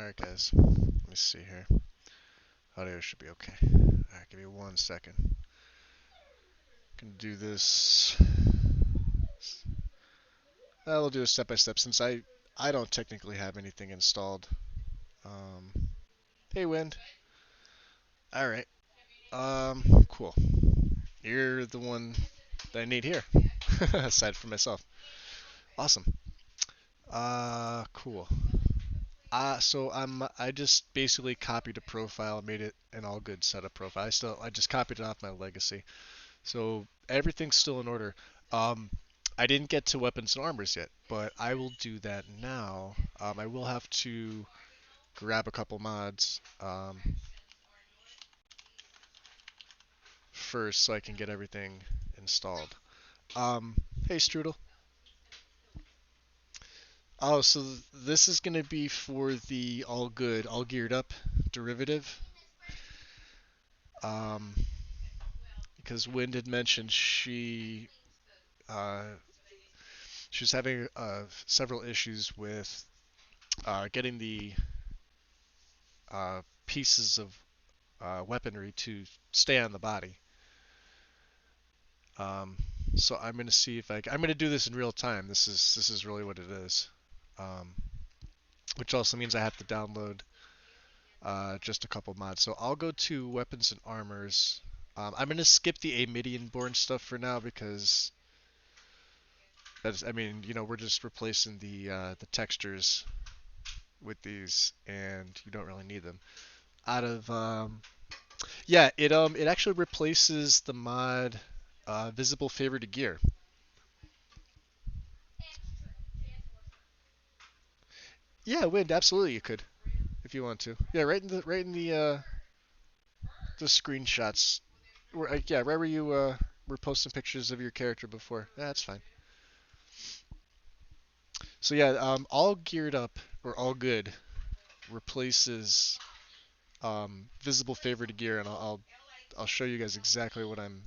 Alright guys, let me see here. Audio should be okay. Alright, give me 1 second. Gonna do this. We'll do it step by step since I don't technically have anything installed. Hey Wind. Alright. Cool. You're the one that I need here. Aside from myself. Awesome. Cool. So I just basically copied a profile, made it an AllGUD setup profile. I just copied it off my legacy. So everything's still in order. Um, I didn't get to weapons and armors yet, but I will do that now. I will have to grab a couple mods first so I can get everything installed. Hey Strudel. Oh, so this is going to be for the AllGUD, all geared up derivative. Um, because Wind had mentioned uh, she was having several issues with getting the pieces of weaponry to stay on the body. Um, so I'm going to see if I'm going to do this in real time. This is really what it is. Um, which also means I have to download just a couple mods. So I'll go to weapons and armors. I'm going to skip the Amidian born stuff for now because I mean, we're just replacing the textures with these, and you don't really need them. Out of Yeah, it actually replaces the mod visible favor to gear. Yeah, Wind, absolutely you could if you want to. Yeah, right in the screenshots. Yeah, right where you were posting pictures of your character before. Yeah, that's fine. So yeah, all geared up or AllGUD replaces visible favor to gear, and I'll show you guys exactly what I'm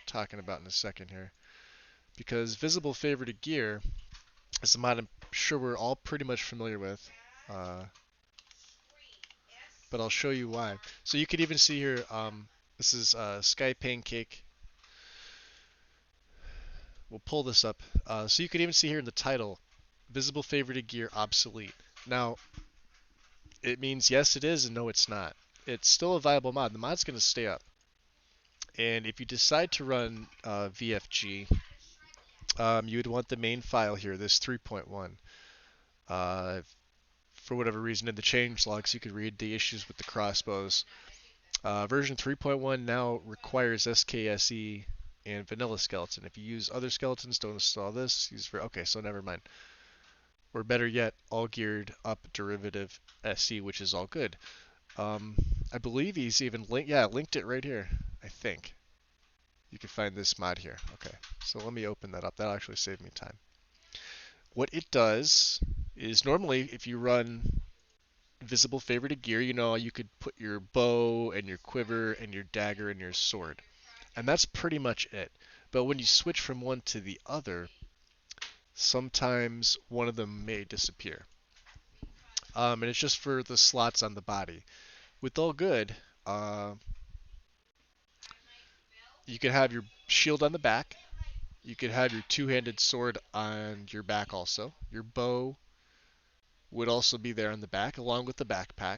talking about in a second here. Because visible favor to gear is a mod I'm sure we're all pretty much familiar with. Uh, but I'll show you why. So you could even see here, this is Sky Pancake. We'll pull this up. So you could even see here in the title, visible favor to gear obsolete. Now, it means yes it is and no it's not. It's still a viable mod. The mod's going to stay up. And if you decide to run VFG, you would want the main file here, this 3.1. For whatever reason, in the change logs, you could read the issues with the crossbows. Version 3.1 now requires SKSE and vanilla skeleton. If you use other skeletons, don't install this. Okay, so never mind. Or better yet, all geared up derivative SE, which is AllGUD. I believe he's even linked it right here. I think you can find this mod here. Okay, so let me open that up. That'll actually save me time. What it does is normally if you run visible favor to gear, you could put your bow and your quiver and your dagger and your sword. And that's pretty much it. But when you switch from one to the other, sometimes one of them may disappear. And it's just for the slots on the body. With AllGUD, you can have your shield on the back. You could have your two-handed sword on your back also. Your bow would also be there on the back, along with the backpack.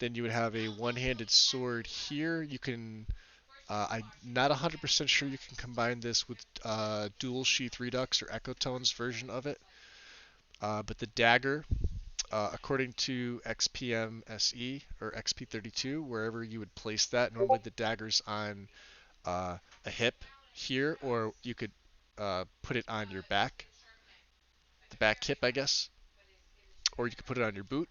Then you would have a one-handed sword here. You can I'm not 100% sure you can combine this with Dual Sheath Redux or Echotone's version of it. But the dagger, according to XPM SE or XP32, wherever you would place that, normally the dagger's on a hip here, or you could put it on your back, the back hip, I guess, or you could put it on your boot.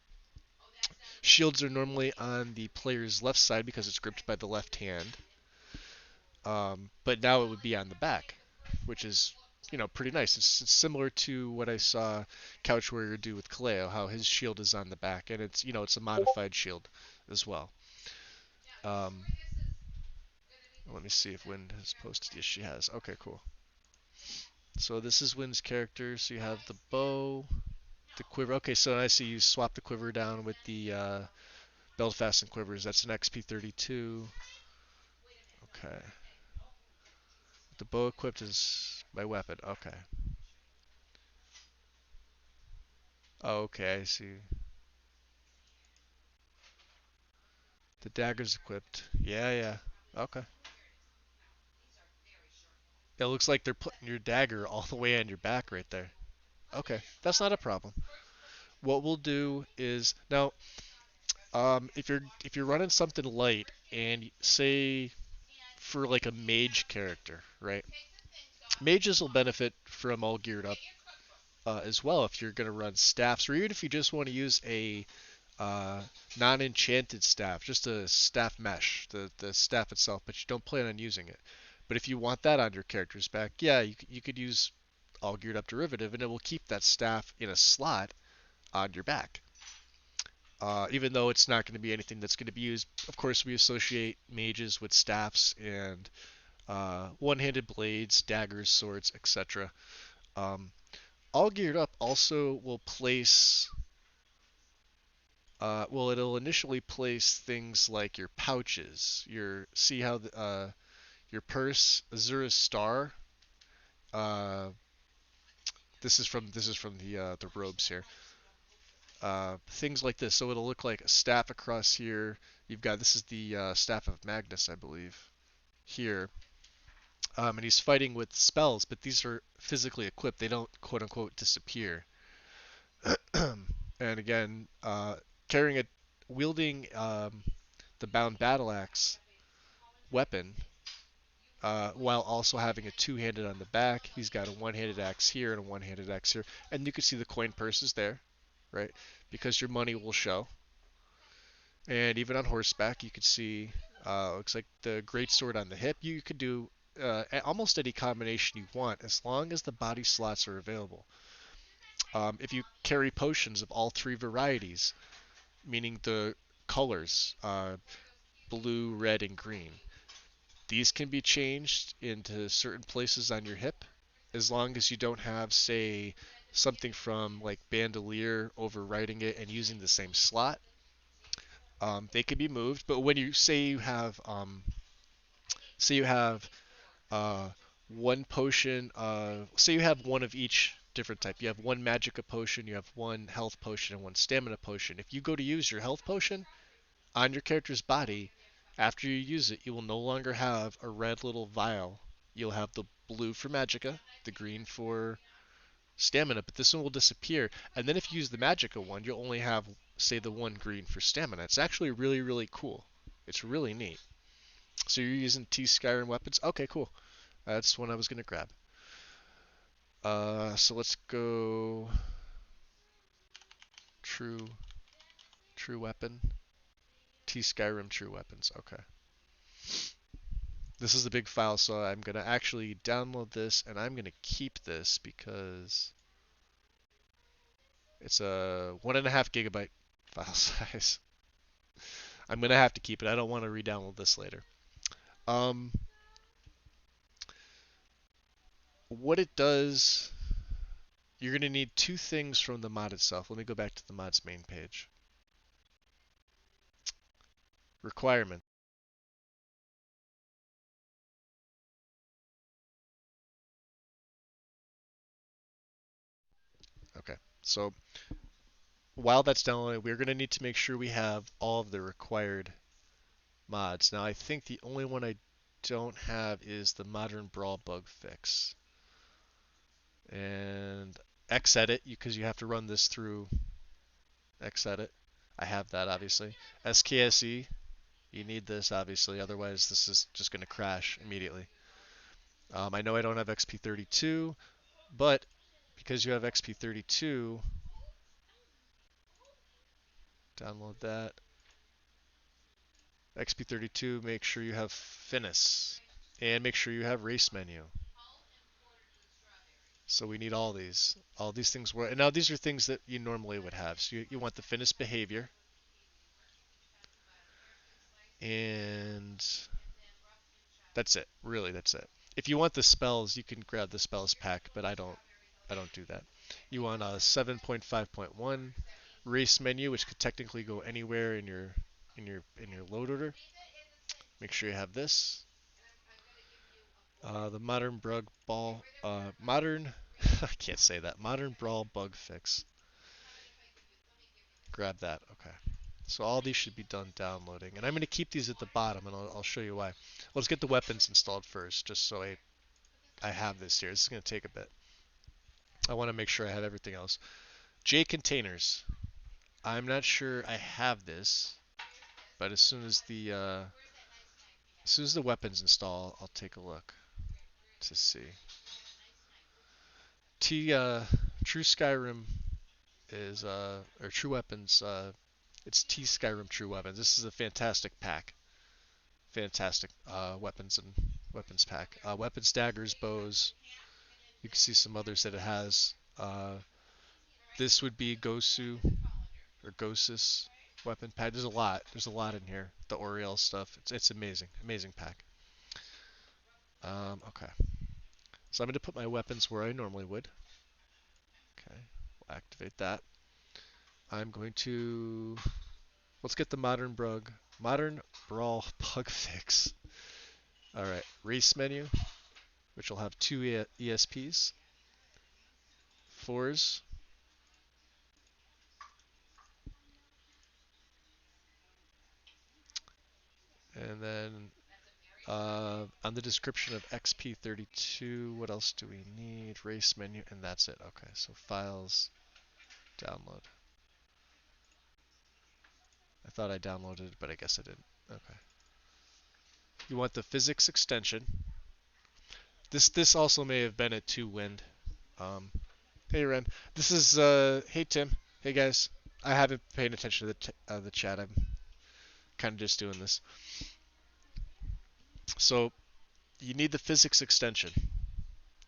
Shields are normally on the player's left side because it's gripped by the left hand. But now it would be on the back, which is, pretty nice. It's similar to what I saw Couch Warrior do with Kaleo, how his shield is on the back, and it's a modified shield as well. Um, Let me see if Wind has posted. Yes, she has. Okay, cool. So this is Wind's character. So you have the bow. The quiver. Okay, so I see you swap the quiver down with the belt fasten quivers. That's an XP32. Okay. The bow equipped is my weapon. Okay. Oh, okay, I see. The dagger's equipped. Yeah, yeah. Okay. It looks like they're putting your dagger all the way on your back right there. Okay, that's not a problem. What we'll do is now, if you're running something light and say for like a mage character, right? Mages will benefit from all geared up as well if you're going to run staffs, or even if you just want to use a uh, non-enchanted staff, just a staff mesh, the staff itself, but you don't plan on using it. But if you want that on your character's back, yeah, you could use all geared up derivative, and it will keep that staff in a slot on your back. Even though it's not going to be anything that's going to be used, of course, we associate mages with staffs and one-handed blades, daggers, swords, etc. Um, all geared up also will place well, it'll initially place things like your pouches, your see how your purse, Azura's star. Uh, this is from the robes here. Things like this, so it'll look like a staff across here. You've got this is the staff of Magnus, I believe, here. And he's fighting with spells, but these are physically equipped. They don't quote unquote disappear. And again, carrying a wielding the bound battle axe weapon while also having a two-handed on the back. He's got a one-handed axe here and a one-handed axe here, and you can see the coin purses there, right? Because your money will show. And even on horseback, you could see looks like the great sword on the hip. You could do almost any combination you want as long as the body slots are available. If you carry potions of all three varieties, meaning the colors blue, red, and green, these can be changed into certain places on your hip as long as you don't have, say, something from like bandolier overwriting it and using the same slot. They can be moved, but when you say you have uh, one potion, say you have one of each different type. You have one magica potion, you have one health potion, and one stamina potion. If you go to use your health potion on your character's body, after you use it, you will no longer have a red little vial. You'll have the blue for magica, the green for stamina, but this one will disappear. And then if you use the magica one, you'll only have, say, the one green for stamina. It's actually really, really cool. It's really neat. So you're using T Skyrim weapons? Okay, cool. That's one I was gonna grab. So let's go true true weapon. T Skyrim true weapons. Okay. This is a big file, so I'm gonna actually download this and I'm gonna keep this because it's a 1.5 GB file size. I'm gonna have to keep it. I don't want to re-download this later. Um, what it does, you're gonna need two things from the mod itself. Let me go back to the mod's main page. Requirement. Okay, so while that's downloading, we're gonna need to make sure we have all of the required mods. Now, I think the only one I don't have is the modern brawl bug fix. And Xedit, because you have to run this through Xedit. I have that, obviously. SKSE, you need this, obviously, otherwise this is just going to crash immediately. I know I don't have XP32, but because you have XP32, download that. XP32, make sure you have Finis, and make sure you have race menu. So we need all these. All these things were, and now these are things that you normally would have. So you want the Finis behavior, and that's it. Really, that's it. If you want the spells, you can grab the spells pack, but I don't do that. You want a 7.5.1 race menu, which could technically go anywhere in your load order. Make sure you have this. The modern I can't say that. Modern brawl bug fix. Grab that. Okay. So all these should be done downloading, and I'm going to keep these at the bottom, and I'll show you why. Let's get the weapons installed first, just so I have this here. This is going to take a bit. I want to make sure I have everything else. J containers. I'm not sure I have this, but as soon as the weapons install, I'll take a look to see. True Skyrim is or True Weapons. It's T Skyrim True Weapons. This is a fantastic pack. Fantastic weapons and weapons pack. Weapons, daggers, bows. You can see some others that it has. This would be Gosu or Gosus weapon pack. There's a lot. There's a lot in here. The Oriel stuff. It's amazing. Amazing pack. Okay. So I'm going to put my weapons where I normally would. Okay. We'll activate that. I'm going to let's get the modern brawl bug fix. All right. Race menu, which will have two ESPs. Fours. And then on the description of XP32, what else do we need? Race menu, and that's it. Okay, so files, download. I thought I downloaded it, but I guess I didn't. Okay. You want the physics extension. This also may have been a 2-wind. Hey Ren, this is hey Tim, hey guys. I haven't paid attention to the chat. I'm kind of just doing this. So you need the physics extension.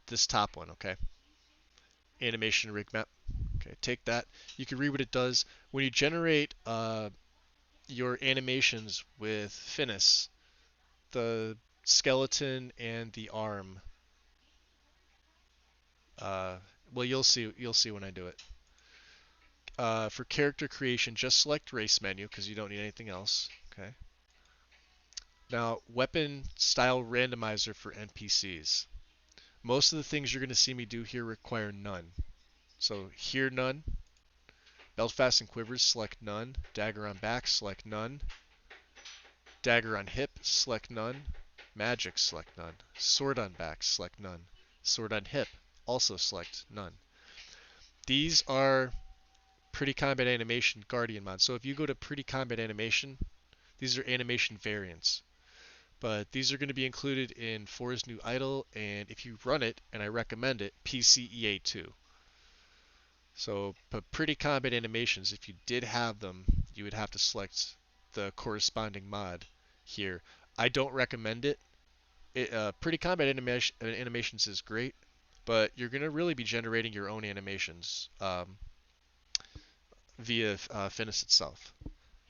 This top one, okay? Animation rig map. Okay, take that. You can read what it does. When you generate your animations with Finis, the skeleton and the arm. Well, you'll see when I do it. For character creation, just select race menu because you don't need anything else. Okay. Now, weapon style randomizer for NPCs. Most of the things you're going to see me do here require none. So here, none. Beltfast and quivers, select none. Dagger on back, select none. Dagger on hip, select none. Magic, select none. Sword on back, select none. Sword on hip, also select none. These are Pretty Combat Animation Guardian mods. So if you go to Pretty Combat Animation, these are animation variants. But these are going to be included in For's new idle, and if you run it, and I recommend it, PCEA2. So, but Pretty Combat Animations, if you did have them, you would have to select the corresponding mod here. I don't recommend it. Pretty Combat Animations is great, but you're going to really be generating your own animations via Finis itself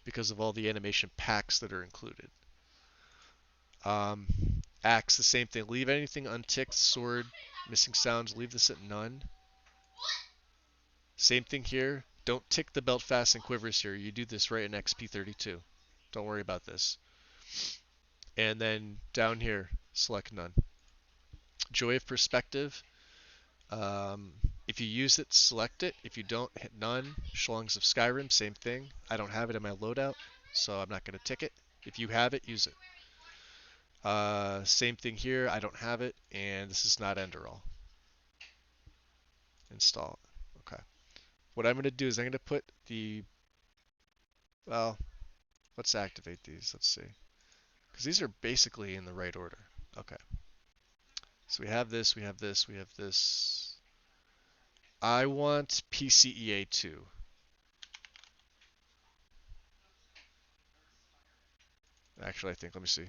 because of all the animation packs that are included. Um, Axe, the same thing. Leave anything unticked. Sword, missing sounds, leave this at none. Same thing here. Don't tick the belt fast and quivers here. You do this right in XP32. Don't worry about this. And then down here, select none. Joy of Perspective. If you use it, select it. If you don't, hit none. Schlongs of Skyrim, same thing. I don't have it in my loadout, so I'm not going to tick it. If you have it, use it. Same thing here. I don't have it, and this is not Enderall. Install. Okay. What I'm going to do is I'm going to put well, let's activate these. Let's see. Because these are basically in the right order. Okay. So we have this, we have this, we have this. I want PCEA2. Actually, I think, let me see.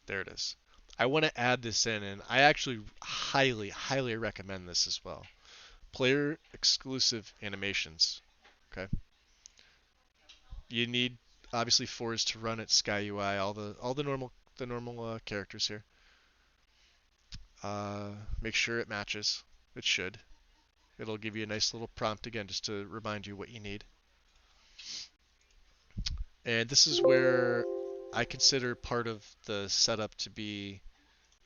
There it is. I want to add this in, and I actually highly, highly recommend this as well. Player exclusive animations. Okay. You need obviously fours to run it, Sky UI, all the normal characters here. Make sure it matches. It should. It'll give you a nice little prompt again just to remind you what you need. And this is where I consider part of the setup to be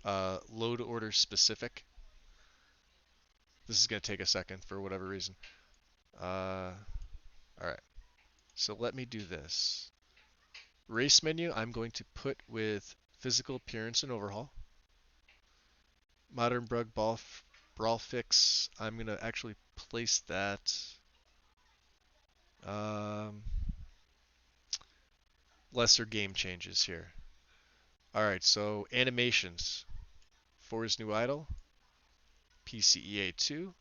load order specific. This is going to take a second for whatever reason. All right. So let me do this. Race menu, I'm going to put with physical appearance and overhaul. Modern bug brawl fix, I'm going to actually place that. Um, Lesser game changes here. All right, so animations. For's new idol, PCEA2,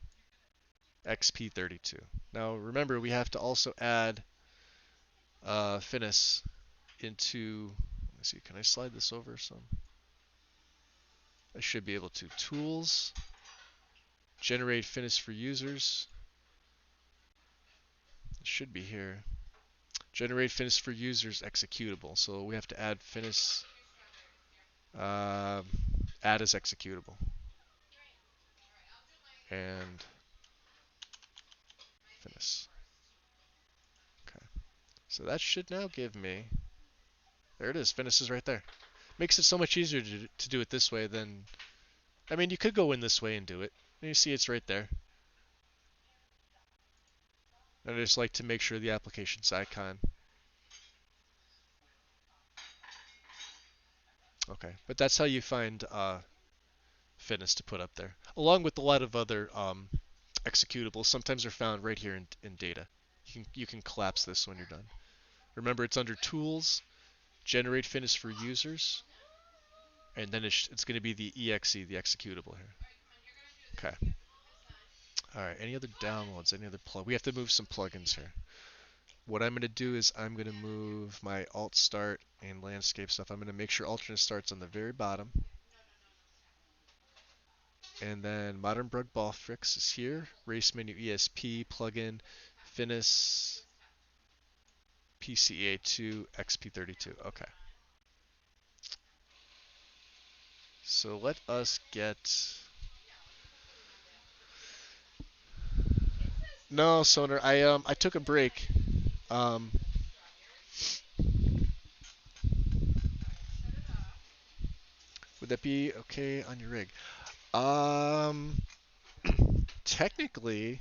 XP32. Now remember, we have to also add Finis into. Let me see. Can I slide this over some? I should be able to. Tools, generate Finis for users. It should be here. Generate Finis for users executable. So we have to add Finis. Add as executable. And Finis. Okay. So that should now give me. There it is. Finis is right there. Makes it so much easier to do it this way than. I mean, you could go in this way and do it. And you see it's right there. And I just like to make sure the application's icon. Okay, but that's how you find Finis to put up there, along with a lot of other executables. Sometimes they're found right here in data. You can collapse this when you're done. Remember, it's under Tools, Generate Finis for Users, and then it's going to be the exe, the executable here. Okay. All right. Any other downloads? Any other plug? We have to move some plugins here. What I'm going to do is I'm going to move my alt start and landscape stuff. I'm going to make sure alternate starts on the very bottom. And then modern bug ball fix is here. Race menu ESP plugin Finis PCA2 XP32. Okay. So let us get. No, Sonar. I took a break. Um, would that be okay on your rig? Um, Technically,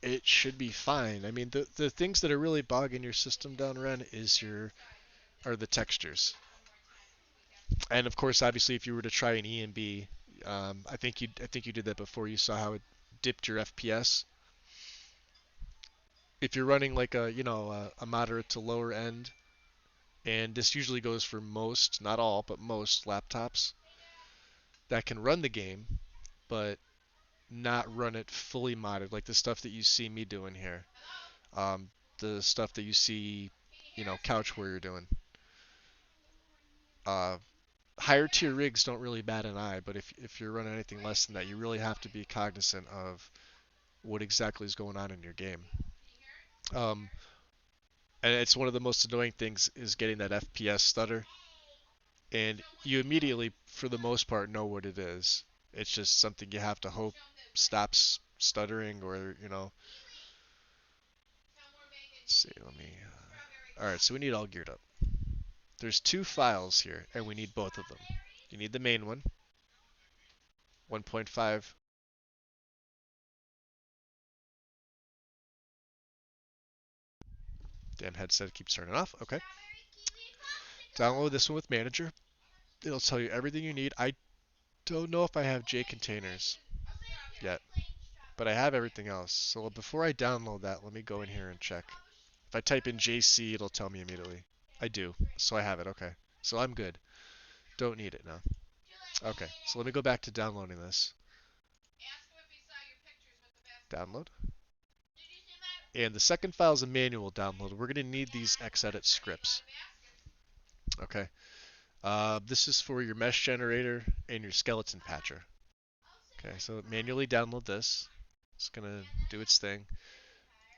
it should be fine. I mean, the things that are really bogging your system down, Ren, are the textures. And of course, obviously, if you were to try an EMB, I think you did that before. You saw how it dipped your FPS. If you're running like a moderate to lower end, and this usually goes for most, not all, but most laptops that can run the game, but not run it fully modded, like the stuff that you see me doing here, um, the stuff that you see, Couch Warrior doing. Uh, Higher tier rigs don't really bat an eye, but if you're running anything less than that, you really have to be cognizant of what exactly is going on in your game. Um, and it's one of the most annoying things is getting that FPS stutter, and you immediately, for the most part, know what it is. It's just something you have to hope stops stuttering, or let's see. Let me. All right, so we need all geared up. There's two files here, and we need both of them. You need the main one, 1.5. Damn headset keeps turning off. Okay. Download this one with Manager. It'll tell you everything you need. I don't know if I have J containers yet, but I have everything else. So before I download that, let me go in here and check. If I type in JC, it'll tell me immediately. I do, so I have it. Okay, so I'm good. Don't need it now. Okay, so let me go back to downloading this. Download. And the second file is a manual download. We're going to need these Xedit scripts. Okay. This is for your mesh generator and your skeleton patcher. Okay, so manually download this. It's going to do its thing.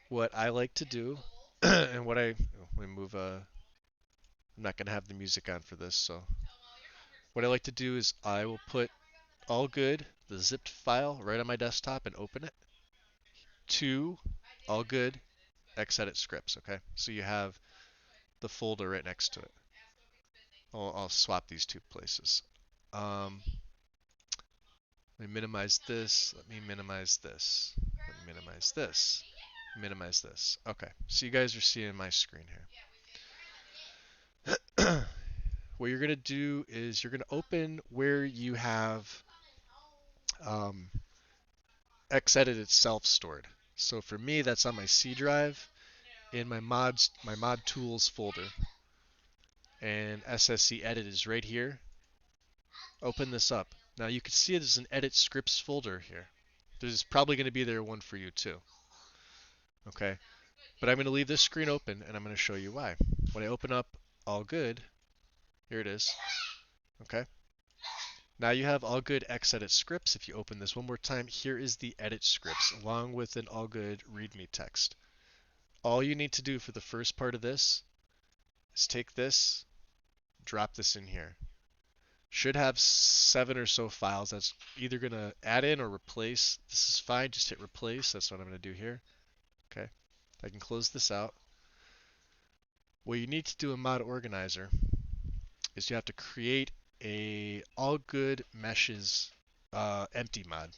What I like to do, and let me move, I'm not going to have the music on for this, so what I like to do is I will put AllGUD, the zipped file right on my desktop and open it, to AllGUD Xedit scripts, okay? So you have the folder right next to it. I'll swap these two places. Let me minimize this. Let me minimize this. Let me minimize this. Minimize this. Okay, so you guys are seeing my screen here. What you're going to do is you're going to open where you have um, Xedit itself stored. So for me, that's on my C drive in my mod tools folder. And SSC edit is right here. Open this up. Now you can see there's an edit scripts folder here. There's probably going to be there one for you too. Okay, but I'm going to leave this screen open and I'm going to show you why. When I open up AllGUD, here it is. Okay. Now you have AllGUD Xedit scripts. If you open this one more time, here is the edit scripts along with an AllGUD README text. All you need to do for the first part of this is take this, drop this in here. Should have 7 or so files. That's either going to add in or replace. This is fine. Just hit replace. That's what I'm going to do here. Okay. I can close this out. What you need to do in Mod Organizer is you have to create a AllGUD meshes empty mod.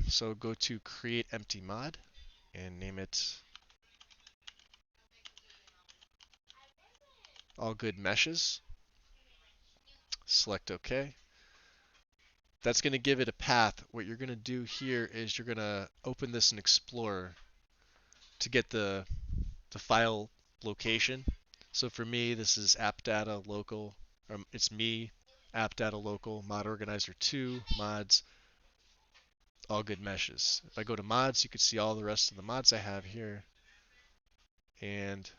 So go to create empty mod and name it AllGUD meshes. Select OK. That's going to give it a path. What you're going to do here is you're going to open this in Explorer to get the file location. So for me, this is app data local. It's me, app data local, mod organizer 2, mods, AllGUD meshes. If I go to mods, you can see all the rest of the mods I have here. And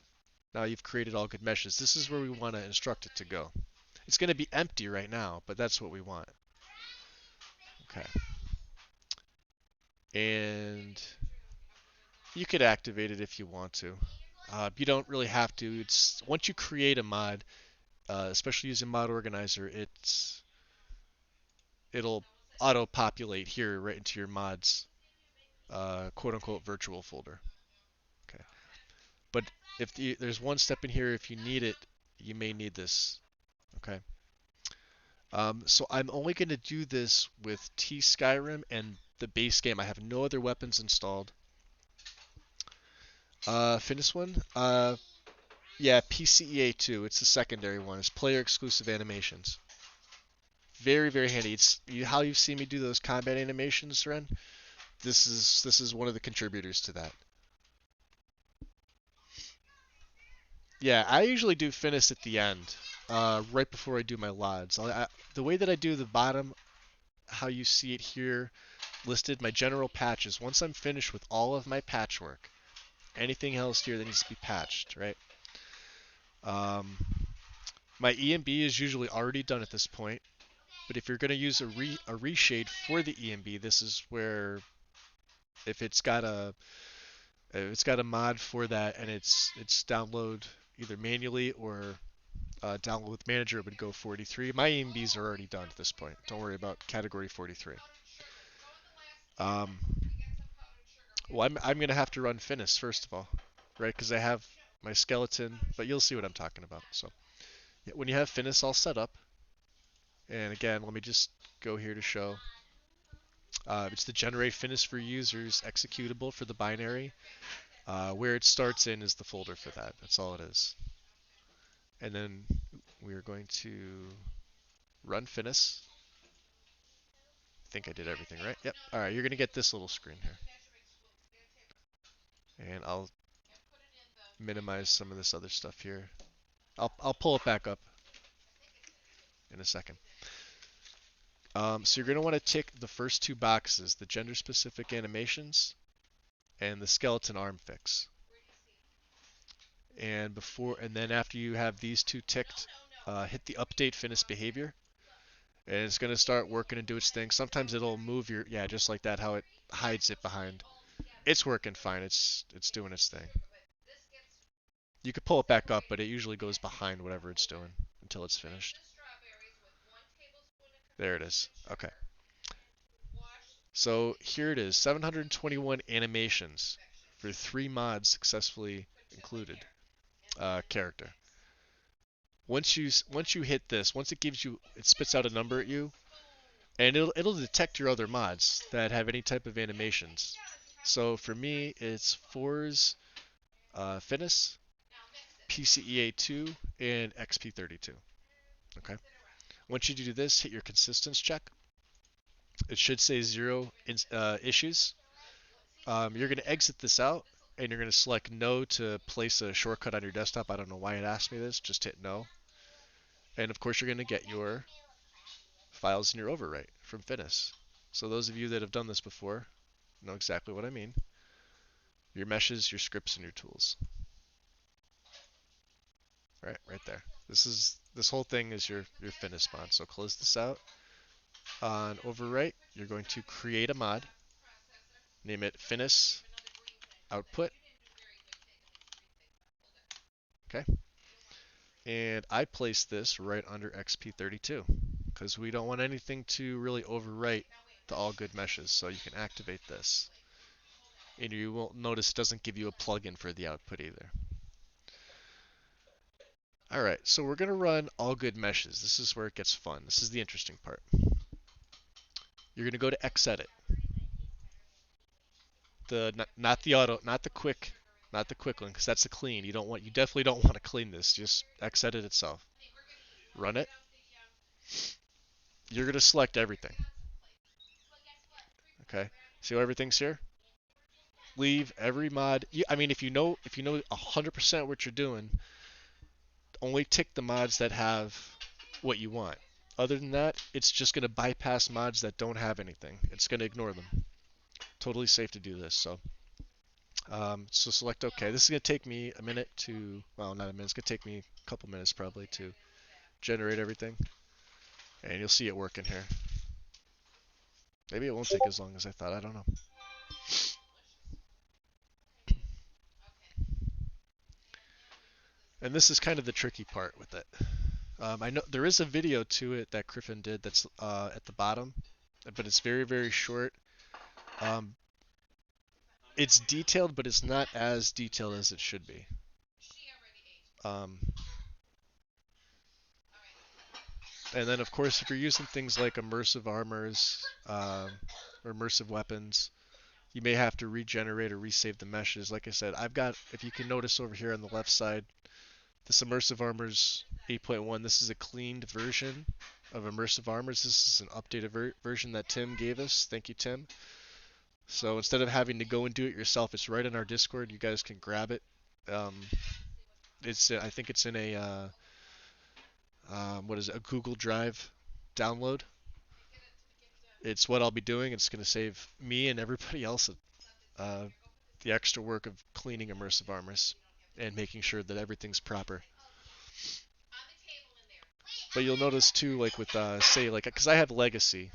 now you've created AllGUD meshes. This is where we want to instruct it to go. It's going to be empty right now, but that's what we want. Okay. And you could activate it if you want to. You don't really have to. It's once you create a mod, especially using Mod Organizer, it'll auto-populate here right into your mods, quote-unquote virtual folder. Okay. But if there's one step in here, if you need it, you may need this. Okay. So I'm only going to do this with T Skyrim and the base game. I have no other weapons installed. Finish one? Yeah, PCEA 2. It's the secondary one. It's player exclusive animations. Very, very handy. It's how you've seen me do those combat animations, Ren. This is one of the contributors to that. Yeah, I usually do Finis at the end, right before I do my LODs. The way that I do the bottom, how you see it here listed, my general patches, once I'm finished with all of my patchwork, anything else here that needs to be patched, right? My EMB is usually already done at this point, but if you're going to use a reshade for the EMB, this is where if it's got a mod for that and it's download either manually or download with manager, it would go 43. My EMBs are already done at this point. Don't worry about category 43. Well, I'm going to have to run Finis first of all, right? Because I have my skeleton, but you'll see what I'm talking about. So yeah, when you have Finis all set up, and again, let me just go here to show. It's the generate Finis for users executable for the binary. Where it starts in is the folder for that. That's all it is. And then we are going to run Finis. I think I did everything right. Yep. All right, you're going to get this little screen here. And I'll minimize some of this other stuff here. I'll pull it back up in a second. So you're going to want to tick the first two boxes, the gender-specific animations and the skeleton arm fix. And then after you have these two ticked, hit the update Finis behavior, and it's going to start working and do its thing. Sometimes it'll move yeah, just like that, how it hides it behind. It's working fine. It's doing its thing. You could pull it back up, but it usually goes behind whatever it's doing until it's finished. There it is. Okay. So here it is, 721 animations for 3 mods successfully included. Character. Once you hit this, once it gives you, it spits out a number at you, and it'll detect your other mods that have any type of animations. So for me, it's Fours, Finis, PCEA2, and XP32. Okay. Once you do this, hit your consistency check. It should say 0 issues. You're going to exit this out, and you're going to select no to place a shortcut on your desktop. I don't know why it asked me this. Just hit no. And of course, you're going to get your files in your overwrite from Finis. So those of you that have done this before know exactly what I mean. Your meshes, your scripts, and your tools. Right there. This whole thing is your Finis mod. So close this out. On overwrite, you're going to create a mod. Name it Finis output. Okay. And I placed this right under XP32 because we don't want anything to really overwrite the AllGUD meshes. So you can activate this. And you won't notice it doesn't give you a plugin for the output either. Alright, so we're going to run AllGUD meshes. This is where it gets fun. This is the interesting part. You're going to go to Xedit. Not the auto, not the quick one, because that's a clean. You definitely don't want to clean this. Just Xedit itself. Run it. You're going to select everything. Okay. See how everything's here? Leave every mod. I mean, if you know 100% what you're doing, only tick the mods that have what you want. Other than that, it's just going to bypass mods that don't have anything. It's going to ignore them. Totally safe to do this. So select OK. This is going to take me a minute to, well, not a minute. It's going to take me a couple minutes probably to generate everything, and you'll see it working here. Maybe it won't take as long as I thought. I don't know. And this is kind of the tricky part with it. I know there is a video to it that Griffin did that's at the bottom, but it's very, very short. Um, it's detailed, but it's not as detailed as it should be. Um, and then, of course, if you're using things like immersive armors or immersive weapons, you may have to regenerate or resave the meshes. Like I said, I've got, if you can notice over here on the left side, this immersive armors 8.1. This is a cleaned version of immersive armors. This is an updated version that Tim gave us. Thank you, Tim. So instead of having to go and do it yourself, it's right in our Discord. You guys can grab it. I think it's in a what is it, a Google Drive download. It's what I'll be doing. It's going to save me and everybody else uh, the extra work of cleaning immersive armors and making sure that everything's proper. But you'll notice too, like with say like, because I have Legacy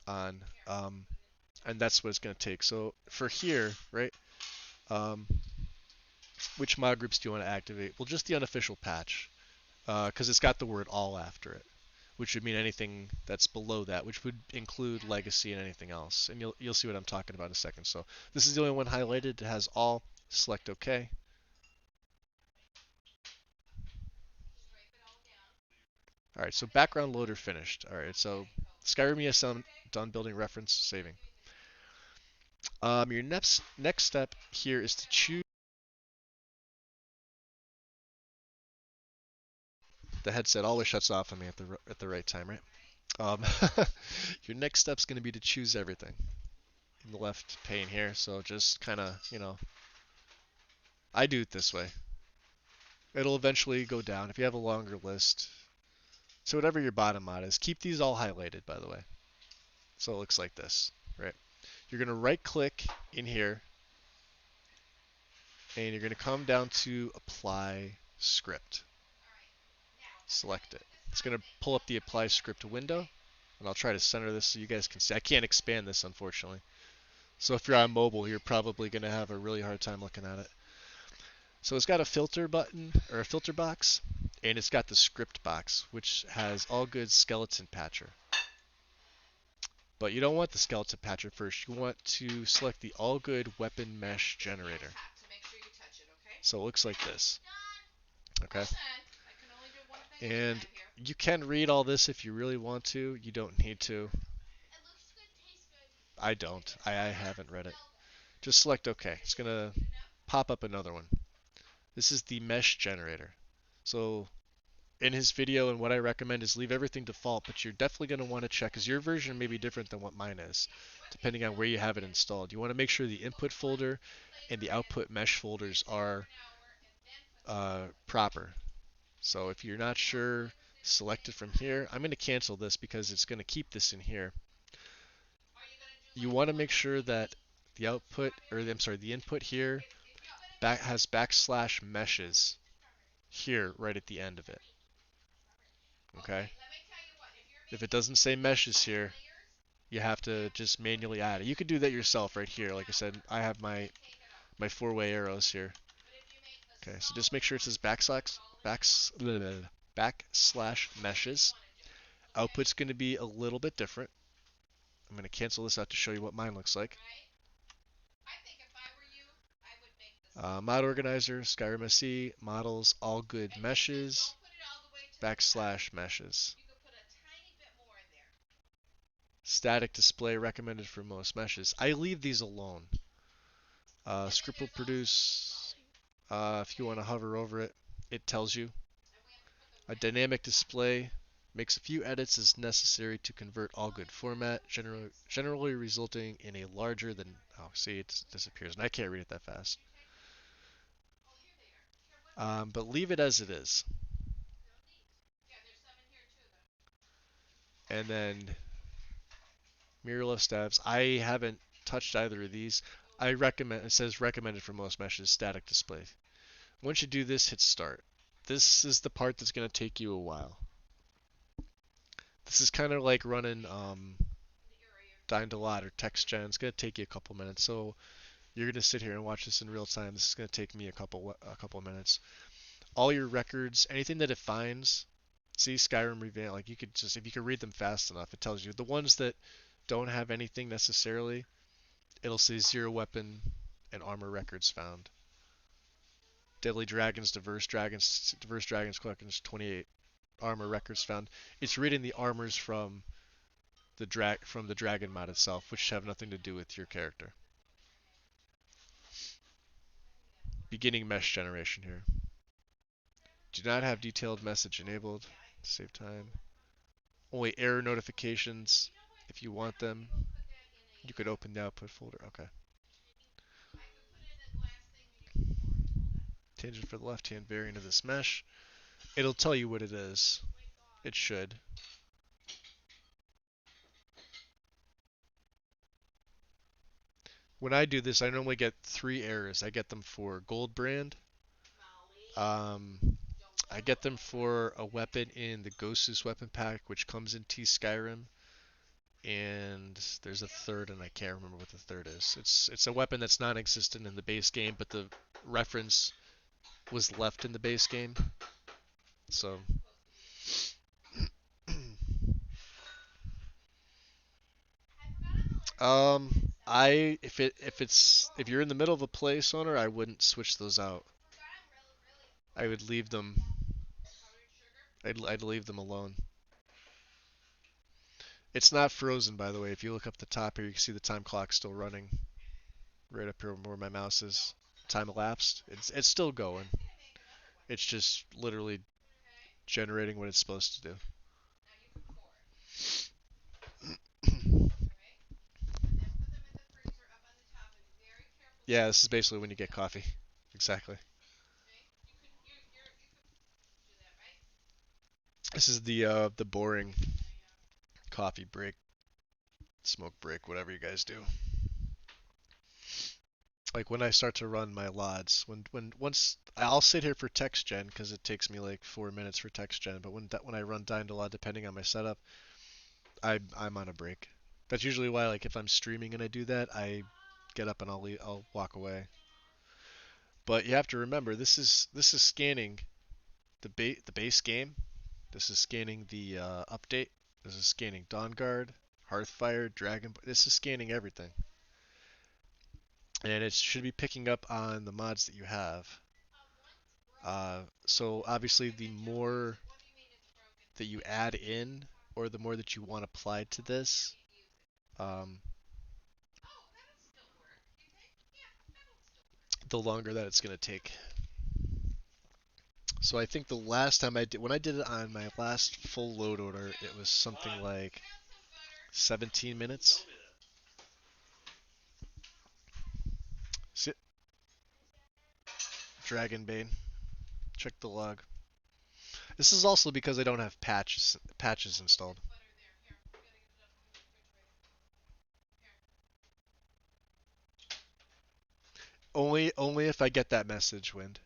on, and that's what it's going to take. So for here, right? Um, which mod groups do you want to activate? Well, just the unofficial patch, because it's got the word all after it, which would mean anything that's below that, which would include Legacy and anything else. And you'll see what I'm talking about in a second. So this is the only one highlighted. It has all. Select OK. All right, so background loader finished. All right, so Skyrim ESM done building reference saving. Your next step here is to choose. The headset always shuts off on me at the right time, right? Um, your next step's going to be to choose everything in the left pane here. So just kind of, I do it this way. It'll eventually go down if you have a longer list. So whatever your bottom mod is, keep these all highlighted, by the way. So it looks like this, right? You're going to right click in here and you're going to come down to apply script. Select it. It's going to pull up the apply script window, and I'll try to center this so you guys can see. I can't expand this, unfortunately. So if you're on mobile, you're probably going to have a really hard time looking at it. So it's got a filter button, or a filter box, and it's got the script box, which has AllGUD skeleton patcher. But you don't want the skeleton patch at first. You want to select the AllGUD weapon mesh generator. So it looks like this. Okay. And you can read all this if you really want to. You don't need to. I don't. I haven't read it. Just select OK. It's going to pop up another one. This is the mesh generator. So in his video, and what I recommend is leave everything default, but you're definitely going to want to check, because your version may be different than what mine is, depending on where you have it installed. You want to make sure the input folder and the output mesh folders are proper. So if you're not sure, select it from here. I'm going to cancel this because it's going to keep this in here. You want to make sure that the output, or I'm sorry, the input here has backslash meshes here right at the end of it. Okay? If it doesn't say meshes here, you have to just manually add it. You can do that yourself right here. Like I said, I have my four-way arrows here. Okay, so just make sure it says backslash meshes. Output's going to be a little bit different. I'm going to cancel this out to show you what mine looks like. Mod organizer, Skyrim SE, models, AllGUD meshes, backslash meshes. Static display recommended for most meshes. I leave these alone. Script will produce, if you want to hover over it, it tells you. A dynamic display makes a few edits as necessary to convert AllGUD format, generally resulting in a larger than, oh, see, it disappears, and I can't read it that fast. But leave it as it is. And then mirrorless stabs. I haven't touched either of these. I recommend, it says recommended for most meshes, static display. Once you do this, hit start. This is the part that's going to take you a while. This is kind of like running Dying-to-Lot or text gen. It's going to take you a couple minutes. So you're going to sit here and watch this in real time. This is going to take me a couple minutes. All your records, anything that it finds, see Skyrim Revamp, like you could just, if you could read them fast enough, it tells you. The ones that don't have anything necessarily, it'll say 0 weapon and armor records found. Deadly Dragons, Diverse Dragons collections 28 armor records found. It's reading the armors from the dragon mod itself, which have nothing to do with your character. Beginning mesh generation here. Do not have detailed message enabled. Save time. Only error notifications if you want them. You could open the output folder. Okay. Tangent for the left-hand variant of this mesh. It'll tell you what it is. It should. When I do this, I normally get 3 errors. I get them for gold brand. I get them for a weapon in the Ghost's weapon pack, which comes in T Skyrim. And there's a third, and I can't remember what the third is. It's a weapon that's non-existent in the base game, but the reference was left in the base game. So if you're in the middle of a play owner, I wouldn't switch those out. I would leave them. I'd leave them alone. It's not frozen, by the way. If you look up the top here, you can see the time clock still running. Right up here where my mouse is. Time elapsed. It's still going. It's just literally generating what it's supposed to do. Yeah, this is basically when you get coffee. Exactly. This is the boring coffee break, smoke break, whatever you guys do. Like when I start to run my LODs, once I'll sit here for text gen because it takes me like 4 minutes for text gen, but when I run Dying-to-LOD, depending on my setup, I'm on a break. That's usually why, like if I'm streaming and I do that, I get up and I'll walk away. But you have to remember, this is scanning the base game. This is scanning the update. This is scanning Dawn Guard, Hearthfire, Dragon. This is scanning everything, and it should be picking up on the mods that you have. So obviously, the more that you add in, or the more that you want applied to this, um, the longer that it's going to take. So I think the last time when I did it on my last full load order, it was something like 17 minutes. Sit, Dragonbane. Check the log. This is also because I don't have patches installed. Only if I get that message, Wind.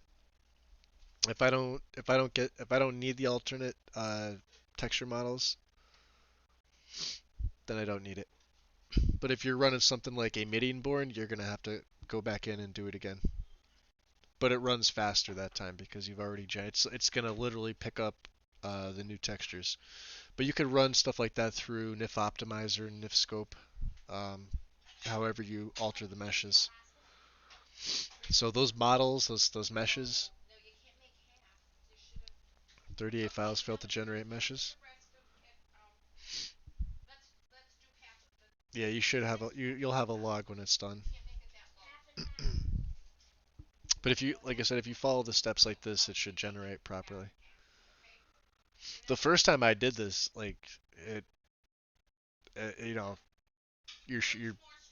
If I don't need the alternate texture models, then I don't need it. But if you're running something like a Midianborn, you're gonna have to go back in and do it again. But it runs faster that time because you've already it's gonna literally pick up the new textures. But you could run stuff like that through NIF Optimizer, NIF Scope, um, however you alter the meshes. So those models, those meshes, 38 files failed to generate meshes. Yeah, you should have you'll have a log when it's done. But if you, like I said, if you follow the steps like this, it should generate properly. The first time I did this, like it, you know, you're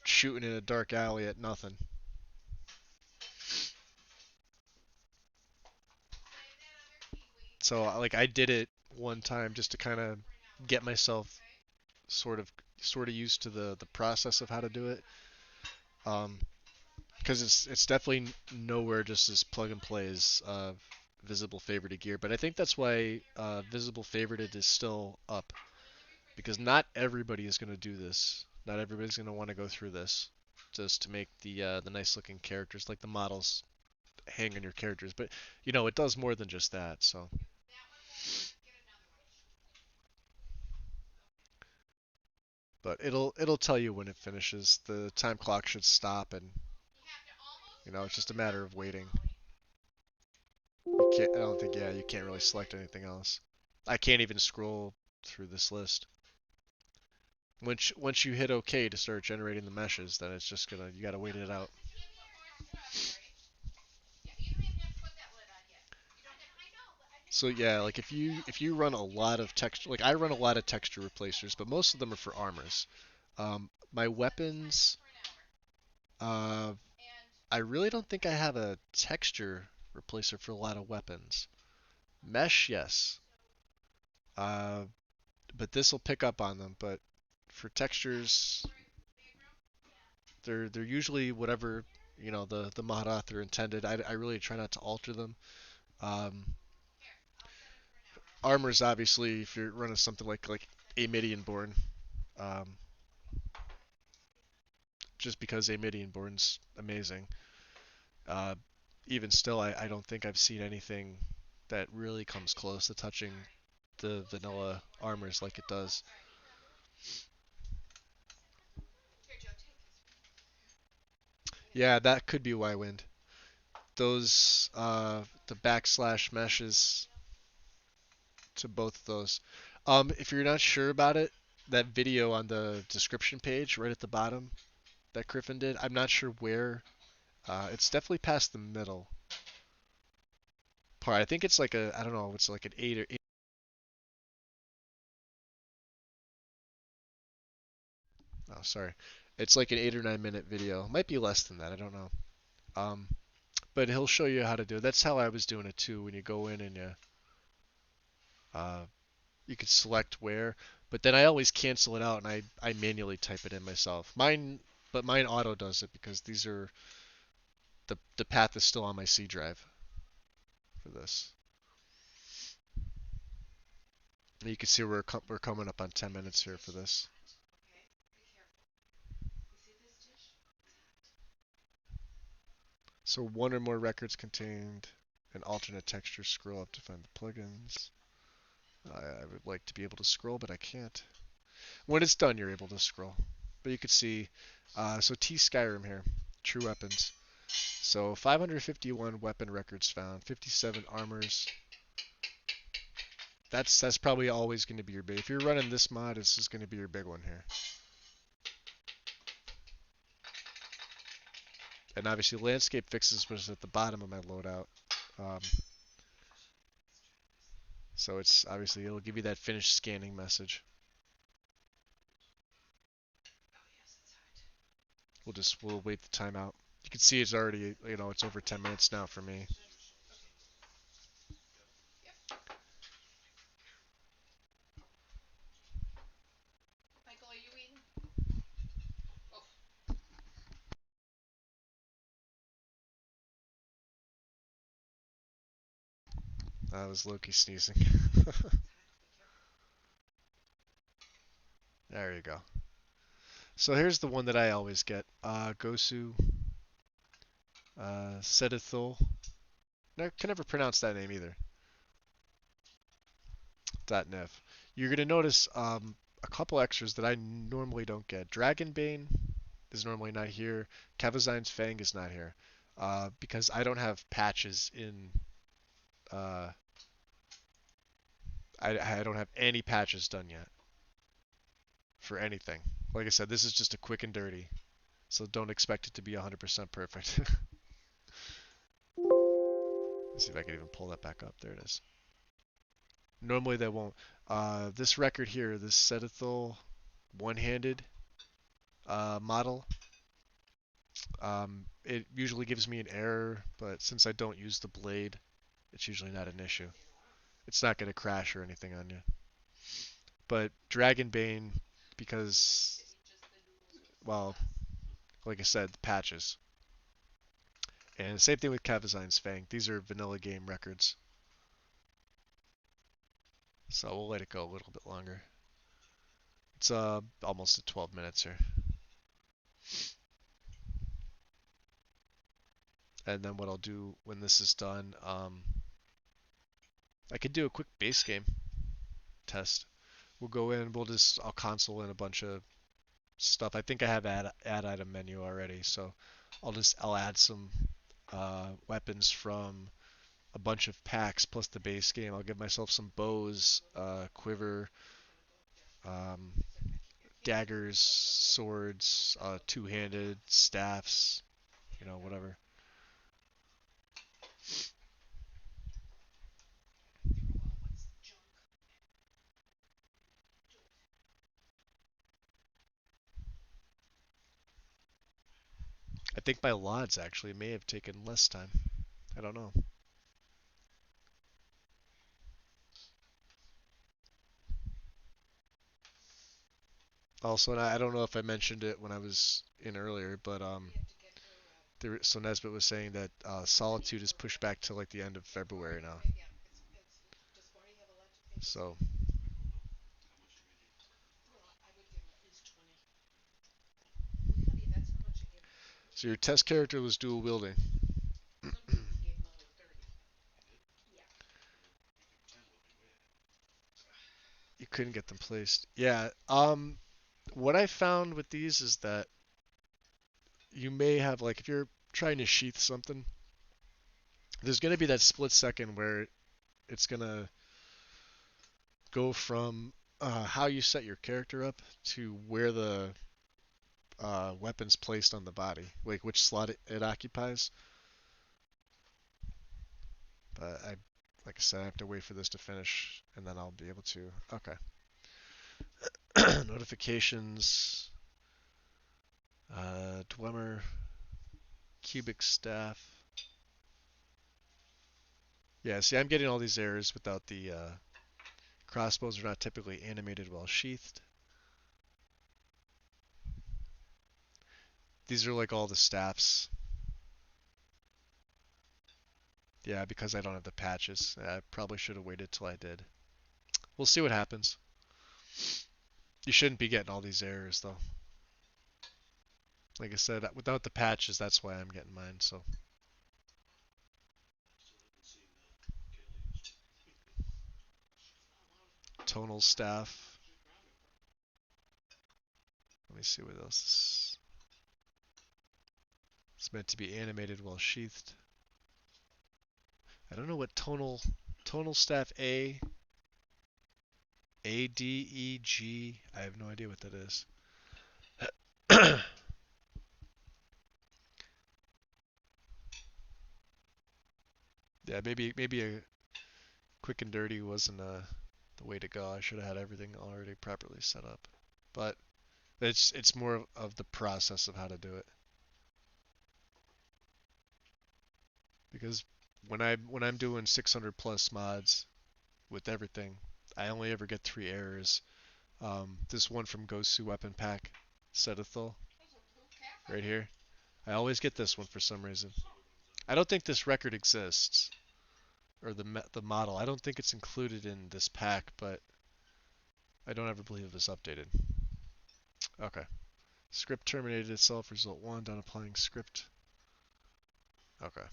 shooting in a dark alley at nothing. So like I did it one time just to kind of get myself sort of used to the process of how to do it. Um, because it's definitely nowhere just as plug and play as visible favorited gear. But I think that's why visible favorited is still up, because not everybody is going to do this. Not everybody's going to want to go through this just to make the nice looking characters, like the models hang on your characters. But you know, it does more than just that. So, but it'll tell you when it finishes. The time clock should stop, and you know, it's just a matter of waiting. You can't. I don't think. Yeah, you can't really select anything else. I can't even scroll through this list. Once you hit OK to start generating the meshes, then it's just gonna, you gotta wait it out. So yeah, like if you run a lot of texture, like I run a lot of texture replacers, but most of them are for armors. My weapons, uh, I really don't think I have a texture replacer for a lot of weapons. Mesh, yes, uh, but this will pick up on them. But for textures, they're usually whatever, you know, the mod author intended. I really try not to alter them. Um, Armors, obviously, if you're running something like a Midianborn, um, just because a Midianborn's amazing. Uh, Even still, I don't think I've seen anything that really comes close to touching the vanilla armors like it does. Yeah, that could be why Wind. Those the backslash meshes to both of those. If you're not sure about it, that video on the description page right at the bottom that Griffin did, I'm not sure where. It's definitely past the middle part. I think it's like I don't know, it's like an 8 or 8. Oh, sorry. It's like an 8 or 9 minute video. Might be less than that. I don't know. Um, but he'll show you how to do it. That's how I was doing it too. When you go in and uh, you can select where, but then I always cancel it out and I manually type it in myself. Mine auto does it because these are the path is still on my C drive for this. And you can see we're coming up on 10 minutes here for this. So one or more records contained an alternate texture. Scroll up to find the plugins. I would like to be able to scroll, but I can't. When it's done, you're able to scroll. But you could see, so T Skyrim here, true weapons. So 551 weapon records found, 57 armors. That's probably always going to be your big. If you're running this mod, this is going to be your big one here. And obviously, landscape fixes was at the bottom of my loadout. Um, so it's obviously it'll give you that finished scanning message. We'll wait the timeout. You can see it's already it's over 10 minutes now for me. That was Loki sneezing. There you go. So here's the one that I always get. Gosu Sedithul. I can never pronounce that name either. .nev. You're gonna notice a couple extras that I normally don't get. Dragonbane is normally not here. Kavazine's Fang is not here. Because I don't have patches in. Uh, I don't have any patches done yet for anything. Like I said, this is just a quick and dirty, so don't expect it to be 100% perfect. Let's see if I can even pull that back up. There it is. Normally they won't. This record here, this Sedithal one-handed model, it usually gives me an error, but since I don't use the blade, it's usually not an issue. It's not going to crash or anything on you. But Dragonbane, because, well, like I said, patches. And same thing with Kavazine's Fang. These are vanilla game records. So we'll let it go a little bit longer. It's almost at 12 minutes here. And then what I'll do when this is done, I could do a quick base game test. We'll go in, I'll console in a bunch of stuff. I think I have add item menu already, so I'll add some weapons from a bunch of packs plus the base game. I'll give myself some bows, quiver, um, daggers, swords, two-handed, staffs, whatever. I think my LODs actually may have taken less time. I don't know. Also, I don't know if I mentioned it when I was in earlier, but so Nesbitt was saying that Solitude is pushed back to like the end of February now. So, so your test character was dual wielding. You couldn't get them placed. Yeah. What I found with these is that you may have like if you're trying to sheath something, there's gonna be that split second where it's gonna go from how you set your character up to where the weapon's placed on the body, like which slot it occupies. But like I said, I have to wait for this to finish, and then I'll be able to. Okay. Notifications. Dwemer. Cubic staff. Yeah, see, I'm getting all these errors without the crossbows are not typically animated while sheathed. These are like all the staffs. Yeah, because I don't have the patches. I probably should have waited till I did. We'll see what happens. You shouldn't be getting all these errors though. Like I said, without the patches, that's why I'm getting mine. So tonal staff. Let me see what else is meant to be animated while sheathed. I don't know what tonal staff A D E G. I have no idea what that is. Yeah, maybe a quick and dirty wasn't the way to go. I should have had everything already properly set up. But it's more of the process of how to do it. Because when I'm doing 600 plus mods with everything, I only ever get 3 errors. This one from Gosu Weapon Pack, Sedithal, right here. I always get this one for some reason. I don't think this record exists, or the model. I don't think it's included in this pack, but I don't ever believe it was updated. Okay. Script terminated itself. Result 1. Done applying script. Okay.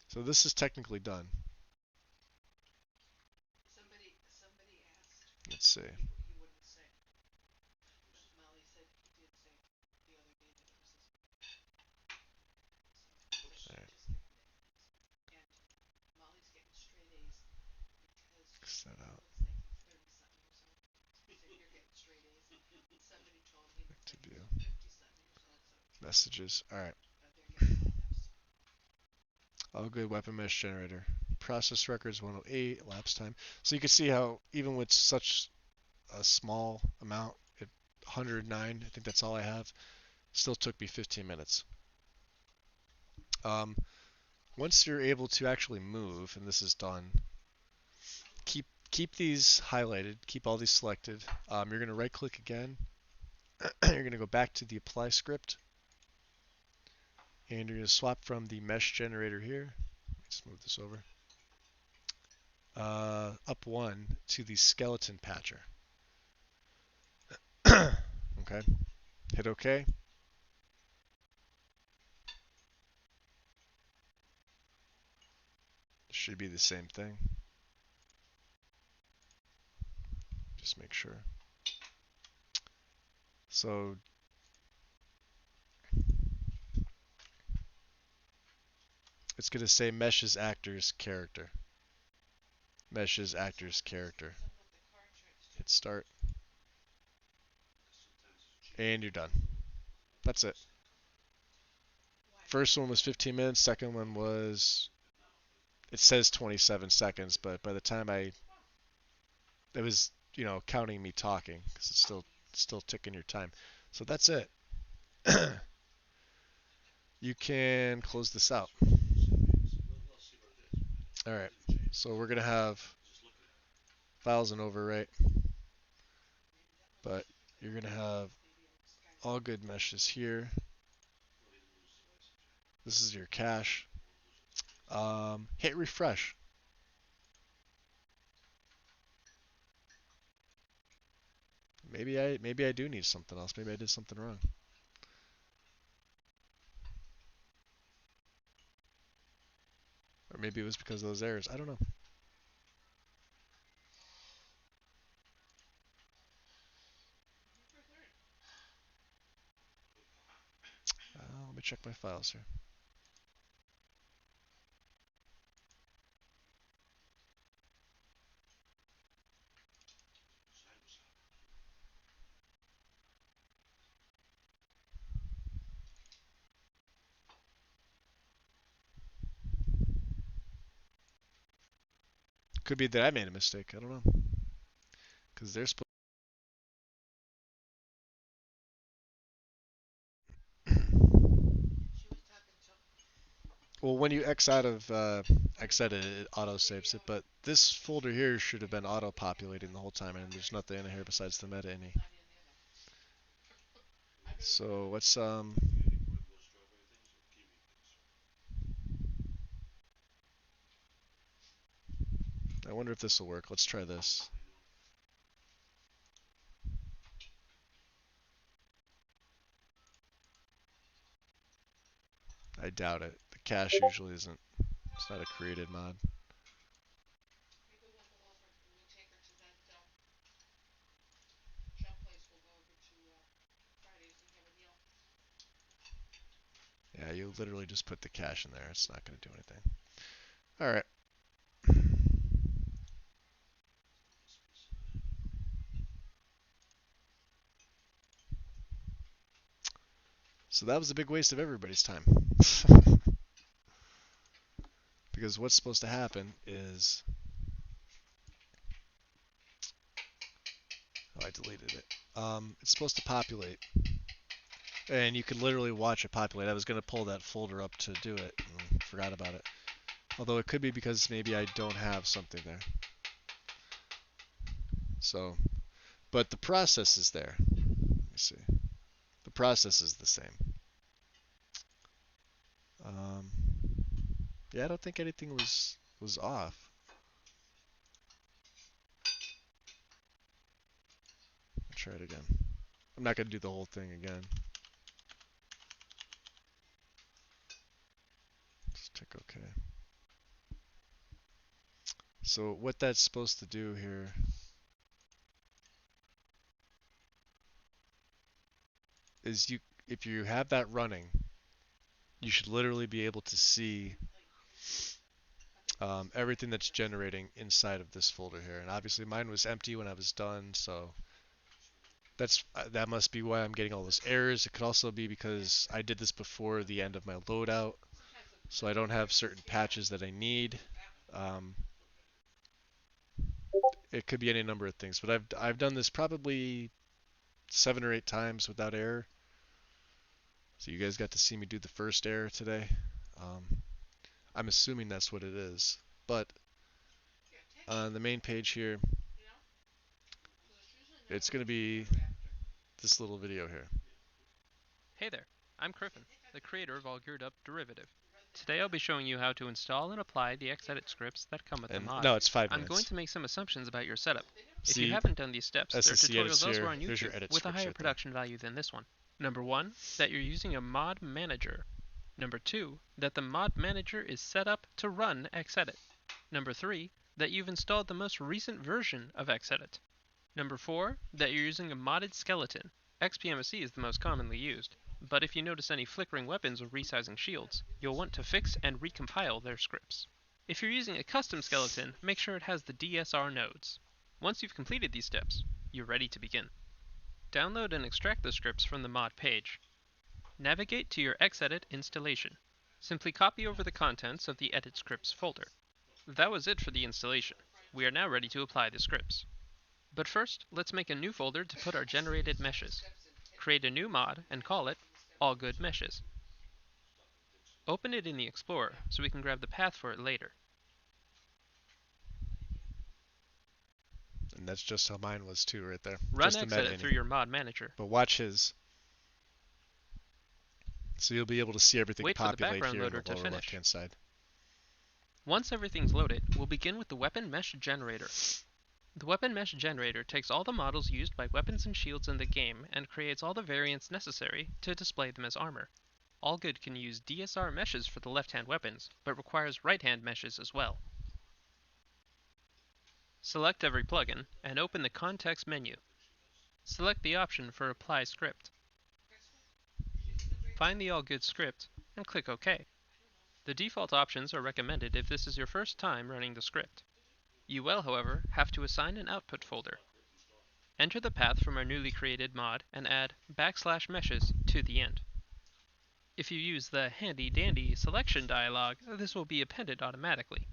So this is technically done. Let's see. Alright. X that out. Back to view. Messages. Alright. AllGUD weapon mesh generator. Process records 108. Elapsed time. So you can see how even with such a small amount, 109, I think that's all I have, still took me 15 minutes. Once you're able to actually move, and this is done, keep these highlighted, keep all these selected. You're going to right click again. You're going to go back to the apply script, and you're going to swap from the mesh generator here. Let me just move this over. Up 1 to the skeleton patcher. Okay. Hit OK. Should be the same thing. Just make sure. So it's going to say meshes actors character. Meshes actors character. Hit start. And you're done. That's it. First one was 15 minutes. Second one was, it says 27 seconds, but by the time it was, counting me talking because it's still ticking your time. So that's it. You can close this out. All right. So we're gonna have files and overwrite, but you're gonna have AllGUD meshes here. This is your cache. Hit refresh. Maybe I do need something else. Maybe I did something wrong. Or maybe it was because of those errors. I don't know. Let me check my files here. Could be that I made a mistake. I don't know. Because they're supposed. Well, when you X out of X edit, it auto saves it. But this folder here should have been auto populating the whole time, and there's nothing in here besides the meta ini. So what's I wonder if this will work. Let's try this. I doubt it. The cache usually isn't. It's not a created mod. literally just put the cache in there. It's not going to do anything. All right. So that was a big waste of everybody's time. Because what's supposed to happen is... Oh, I deleted it. It's supposed to populate. And you can literally watch it populate. I was going to pull that folder up to do it and forgot about it. Although it could be because maybe I don't have something there. So, but the process is there. Let me see. The process is the same. Yeah, I don't think anything was off. I'll try it again. I'm not going to do the whole thing again. Just tick OK. So what that's supposed to do here is if you have that running, you should literally be able to see everything that's generating inside of this folder here. And obviously mine was empty when I was done, so that must be why I'm getting all those errors. It could also be because I did this before the end of my loadout, so I don't have certain patches that I need. It could be any number of things, but I've done this probably 7 or 8 times without error. So you guys got to see me do the first error today. I'm assuming that's what it is, but on the main page here, it's going to be this little video here. Hey there, I'm Griffin, the creator of AllGUD Derivative. Today I'll be showing you how to install and apply the Xedit scripts that come with the mod. No, it's 5 minutes. I'm going to make some assumptions about your setup. If you haven't done these steps, there are tutorials elsewhere on YouTube with a higher production value than this one. Number 1, that you're using a mod manager. Number 2, that the mod manager is set up to run Xedit. Number 3, that you've installed the most recent version of Xedit. Number 4, that you're using a modded skeleton. XPMSC is the most commonly used, but if you notice any flickering weapons or resizing shields, you'll want to fix and recompile their scripts. If you're using a custom skeleton, make sure it has the DSR nodes. Once you've completed these steps, you're ready to begin. Download and extract the scripts from the mod page. Navigate to your Xedit installation. Simply copy over the contents of the Edit Scripts folder. That was it for the installation. We are now ready to apply the scripts. But first, let's make a new folder to put our generated meshes. Create a new mod and call it AllGUD Meshes. Open it in the Explorer so we can grab the path for it later. And that's just how mine was too, right there. Run Xedit through your mod manager. But watch his. So you'll be able to see everything populate here in the lower left-hand side. Once everything's loaded, we'll begin with the Weapon Mesh Generator. The Weapon Mesh Generator takes all the models used by weapons and shields in the game and creates all the variants necessary to display them as armor. AllGUD can use DSR meshes for the left-hand weapons, but requires right-hand meshes as well. Select every plugin and open the context menu. Select the option for Apply Script. Find the AllGUD script and click OK. The default options are recommended if this is your first time running the script. You will, however, have to assign an output folder. Enter the path from our newly created mod and add \meshes to the end. If you use the handy-dandy selection dialog, this will be appended automatically.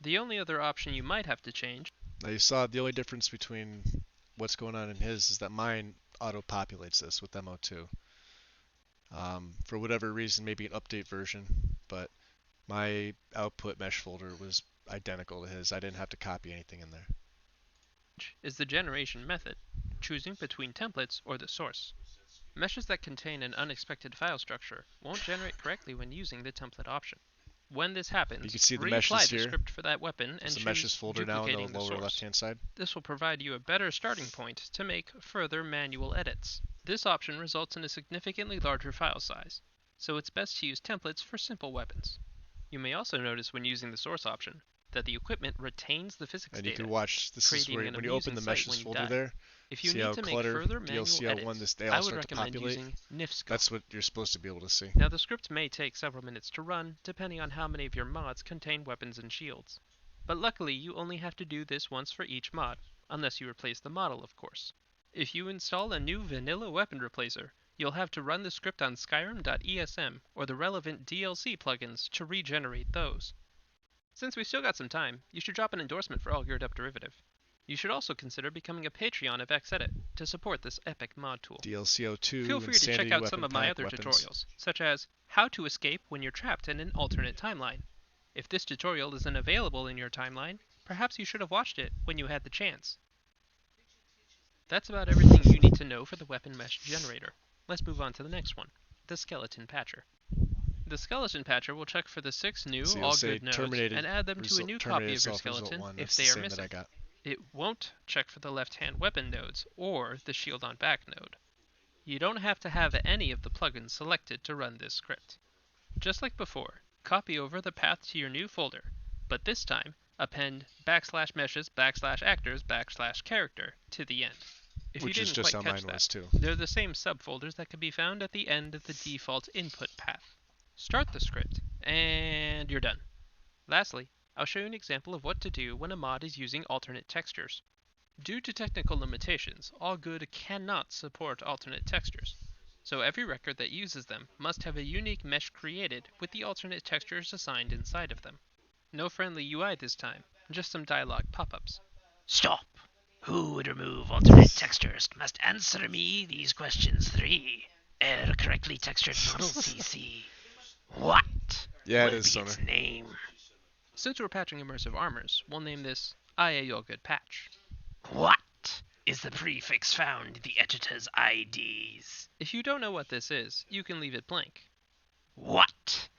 The only other option you might have to change... Now you saw the only difference between what's going on in his is that mine auto-populates this with MO2. For whatever reason, maybe an update version, but my output mesh folder was identical to his. I didn't have to copy anything in there. Is the generation method, choosing between templates or the source. Meshes that contain an unexpected file structure won't generate correctly when using the template option. When this happens, you can see the reapply the script for that weapon and choose meshes folder now on the lower left-hand side. This will provide you a better starting point to make further manual edits. This option results in a significantly larger file size, so it's best to use templates for simple weapons. You may also notice when using the source option that the equipment retains the physics and data. You can watch, this is where, when you open the meshes folder there, if you see need how to clutter, make further manual DLC edits, they I all would start to recommend populate. using Nifscope. That's what you're supposed to be able to see. Now the script may take several minutes to run, depending on how many of your mods contain weapons and shields. But luckily you only have to do this once for each mod, unless you replace the model, of course. If you install a new vanilla weapon replacer, you'll have to run the script on Skyrim.esm or the relevant DLC plugins to regenerate those. Since we still got some time, you should drop an endorsement for AllGUD Derivative. You should also consider becoming a Patreon of Xedit to support this epic mod tool. DLC02 Feel free to check out some of my other tutorials, such as how to escape when you're trapped in an alternate timeline. If this tutorial isn't available in your timeline, perhaps you should have watched it when you had the chance. That's about everything you need to know for the weapon mesh generator. Let's move on to the next one, the skeleton patcher. The skeleton patcher will check for the 6 new AllGUD nodes and add them to a new copy of your skeleton if they are missing. It won't check for the left-hand weapon nodes or the shield on back node. You don't have to have any of the plugins selected to run this script. Just like before, copy over the path to your new folder, but this time append \meshes\actors\character to the end. If Which you didn't is just quite how catch mine that, was too. They're the same subfolders that can be found at the end of the default input path. Start the script, and you're done. Lastly, I'll show you an example of what to do when a mod is using alternate textures. Due to technical limitations, AllGUD cannot support alternate textures, so every record that uses them must have a unique mesh created with the alternate textures assigned inside of them. No friendly UI this time, just some dialogue pop-ups. Stop! Who would remove alternate textures must answer me these questions 3. Error correctly textured model CC. What will be its name? Since we're patching immersive armors, we'll name this AllGUD patch. What is the prefix found in the editor's IDs? If you don't know what this is, you can leave it blank. What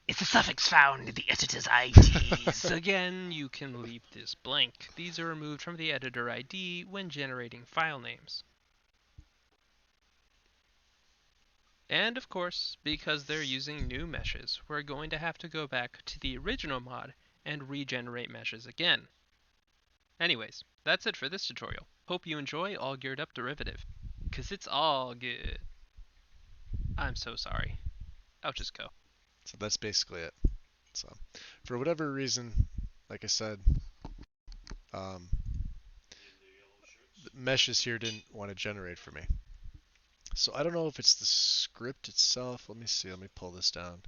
is the suffix found in the editor's IDs? Again, you can leave this blank. These are removed from the editor ID when generating file names. And of course, because they're using new meshes, we're going to have to go back to the original mod and regenerate meshes again. Anyways, that's it for this tutorial. Hope you enjoy AllGUD Derivative, 'cause it's all good. I'm so sorry. I'll just go. So that's basically it. So, for whatever reason, like I said, the meshes here didn't want to generate for me. So I don't know if it's the script itself. Let me see. Let me pull this down.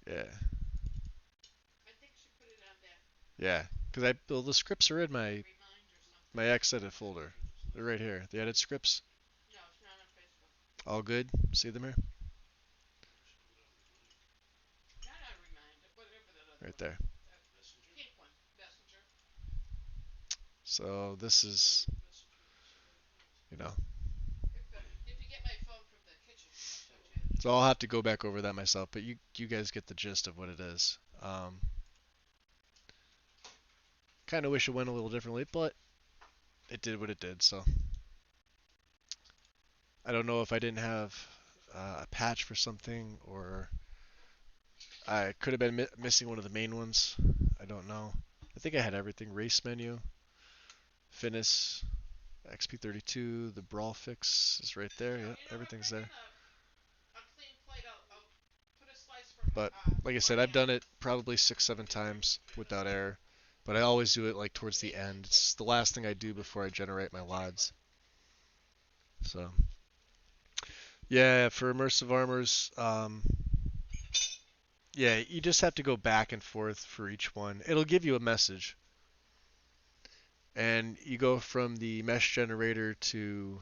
Yeah. Yeah, because well, the scripts are in my Xedit folder. They're right here. The edit scripts. All good. See them here? Right there. So this is, you know. So I'll have to go back over that myself, but you guys get the gist of what it is. Kind of wish it went a little differently, but it did what it did, so. I don't know if I didn't have a patch for something, or I could have been missing one of the main ones. I don't know. I think I had everything. Race menu, Finis, XP32, the Brawl fix is right there. Yep, everything's there. But like I said, I've done it probably 6-7 times without error. But I always do it like towards the end. It's the last thing I do before I generate my LODs. So yeah, for immersive armors, yeah, you just have to go back and forth for each one. It'll give you a message. And you go from the mesh generator to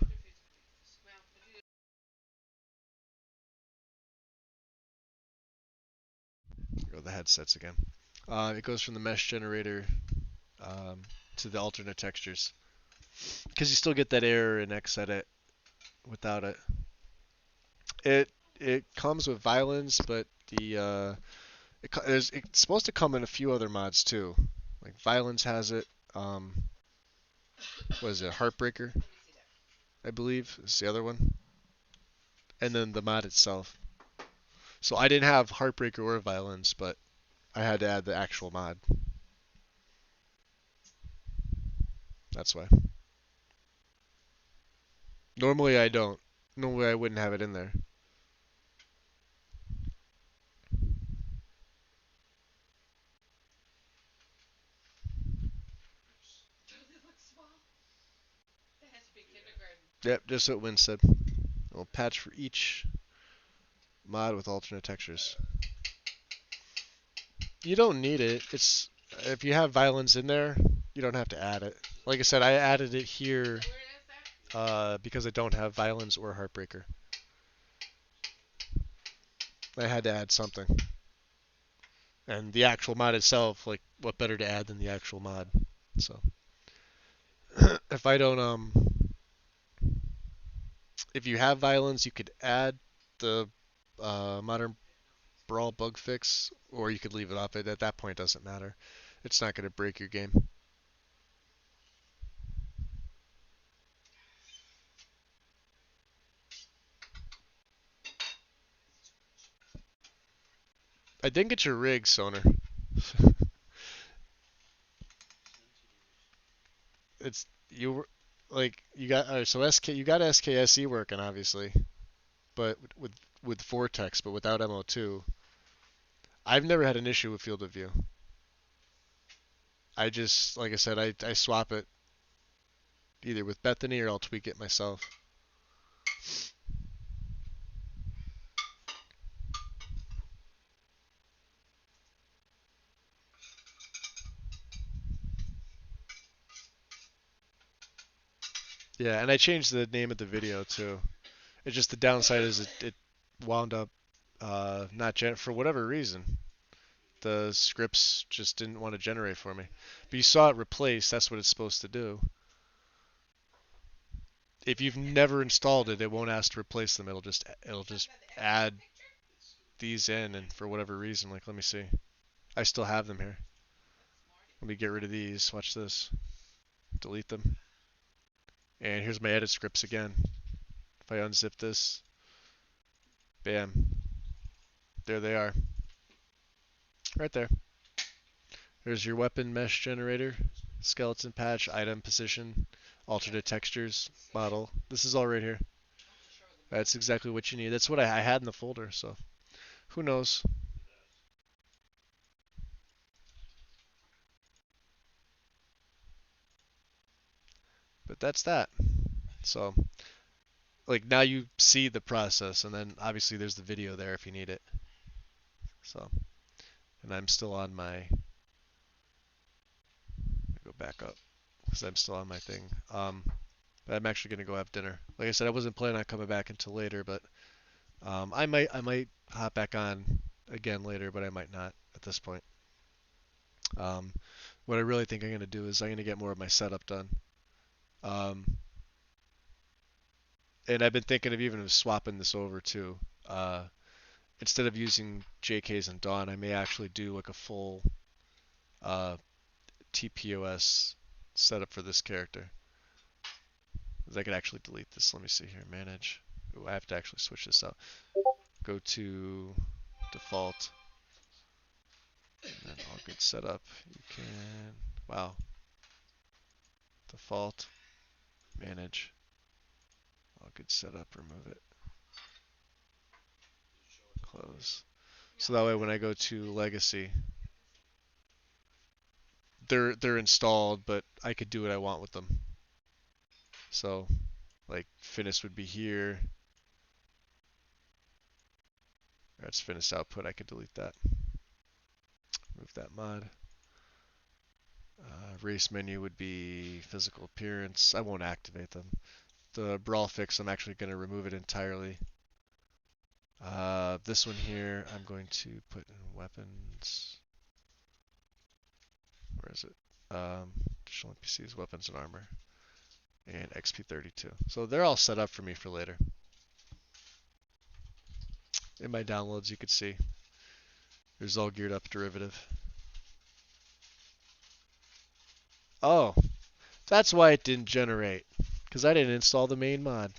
the headsets again. It goes from the mesh generator to the alternate textures. Because you still get that error in Xedit without it. It comes with violence, but it's supposed to come in a few other mods too. Like violence has it. What is it? Heartbreaker, I believe, is the other one. And then the mod itself. So I didn't have Heartbreaker or violence, but I had to add the actual mod. That's why. Normally I don't. Normally I wouldn't have it in there. Yep, just what Win said. I'll patch for each mod with alternate textures. You don't need it. It's if you have violence in there, you don't have to add it. Like I said, I added it here because I don't have violence or heartbreaker. I had to add something. And the actual mod itself, like, what better to add than the actual mod? So if I don't if you have violence, you could add the modern brawl bug fix, or you could leave it off. At that point, it doesn't matter. It's not going to break your game. I didn't get your rig, Soner. It's you like you got so SK you got SKSE working obviously, but with Vortex, but without MO2. I've never had an issue with field of view. I just like I said, I swap it either with Bethany or I'll tweak it myself. Yeah, and I changed the name of the video too. It's just the downside is it wound up not for whatever reason. The scripts just didn't want to generate for me. But you saw it replace. That's what it's supposed to do. If you've never installed it, it won't ask to replace them. It'll just add these in, and for whatever reason, like let me see. I still have them here. Let me get rid of these. Watch this. Delete them. And here's my edit scripts again. If I unzip this, bam. There they are. Right there. There's your weapon mesh generator, skeleton patch, item position, alternate textures, model. This is all right here. That's exactly what you need. That's what I had in the folder, so who knows? But that's that. So, like now you see the process, and then obviously there's the video there if you need it. So, and I'm still on my. Go back up because I'm still on my thing. But I'm actually gonna go have dinner. Like I said, I wasn't planning on coming back until later, but I might hop back on again later, but I might not at this point. What I really think I'm gonna do is I'm gonna get more of my setup done. And I've been thinking of even swapping this over too. Instead of using JKs and Dawn, I may actually do like a full TPOS setup for this character. I could actually delete this. Let me see here. Manage. Ooh, I have to actually switch this out. Go to default. And then AllGUD setup. You can. Wow. Default. Manage. AllGUD setup. Remove it. Close. So that way when I go to legacy, they're installed, but I could do what I want with them. So, like finished would be here. That's finished output. I could delete that. Move that mod. Race menu would be physical appearance. I won't activate them. The brawl fix, I'm actually going to remove it entirely. This one here, I'm going to put in weapons. Where is it? Additional NPCs, weapons and armor. And XP32. So they're all set up for me for later. In my downloads, you could see there's all geared up derivative. Oh, that's why it didn't generate. Because I didn't install the main mod.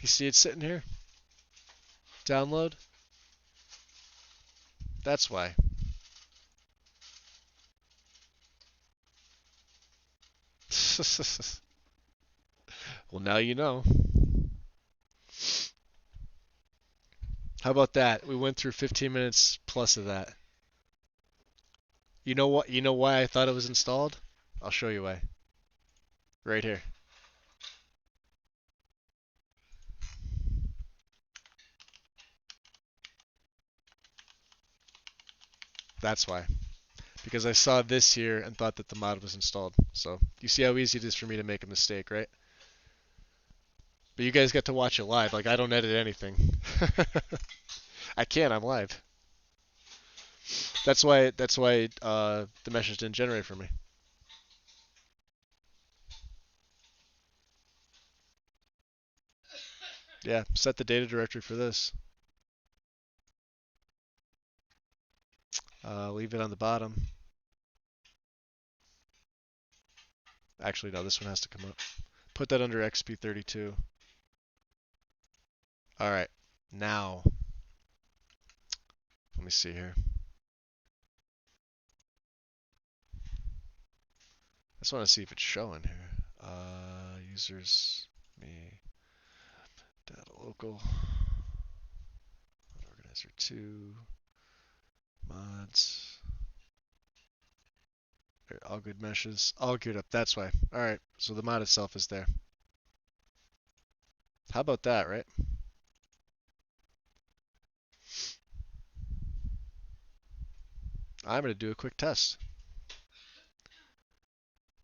You see it sitting here? Download. That's why. Well, now you know. How about that? We went through 15 minutes plus of that. You know what? You know why I thought it was installed? I'll show you why. Right here. That's why. Because I saw this here and thought that the mod was installed. So, you see how easy it is for me to make a mistake, right? But you guys get to watch it live. Like, I don't edit anything. I can't. I'm live. That's why the message didn't generate for me. Yeah, set the data directory for this. Leave it on the bottom. Actually, no, this one has to come up. Put that under XP32. Alright, now, let me see here. I just want to see if it's showing here. Users, me, data local, organizer 2, mods, AllGUD meshes, all geared up, that's why. Alright, so the mod itself is there. How about that, right? I'm going to do a quick test.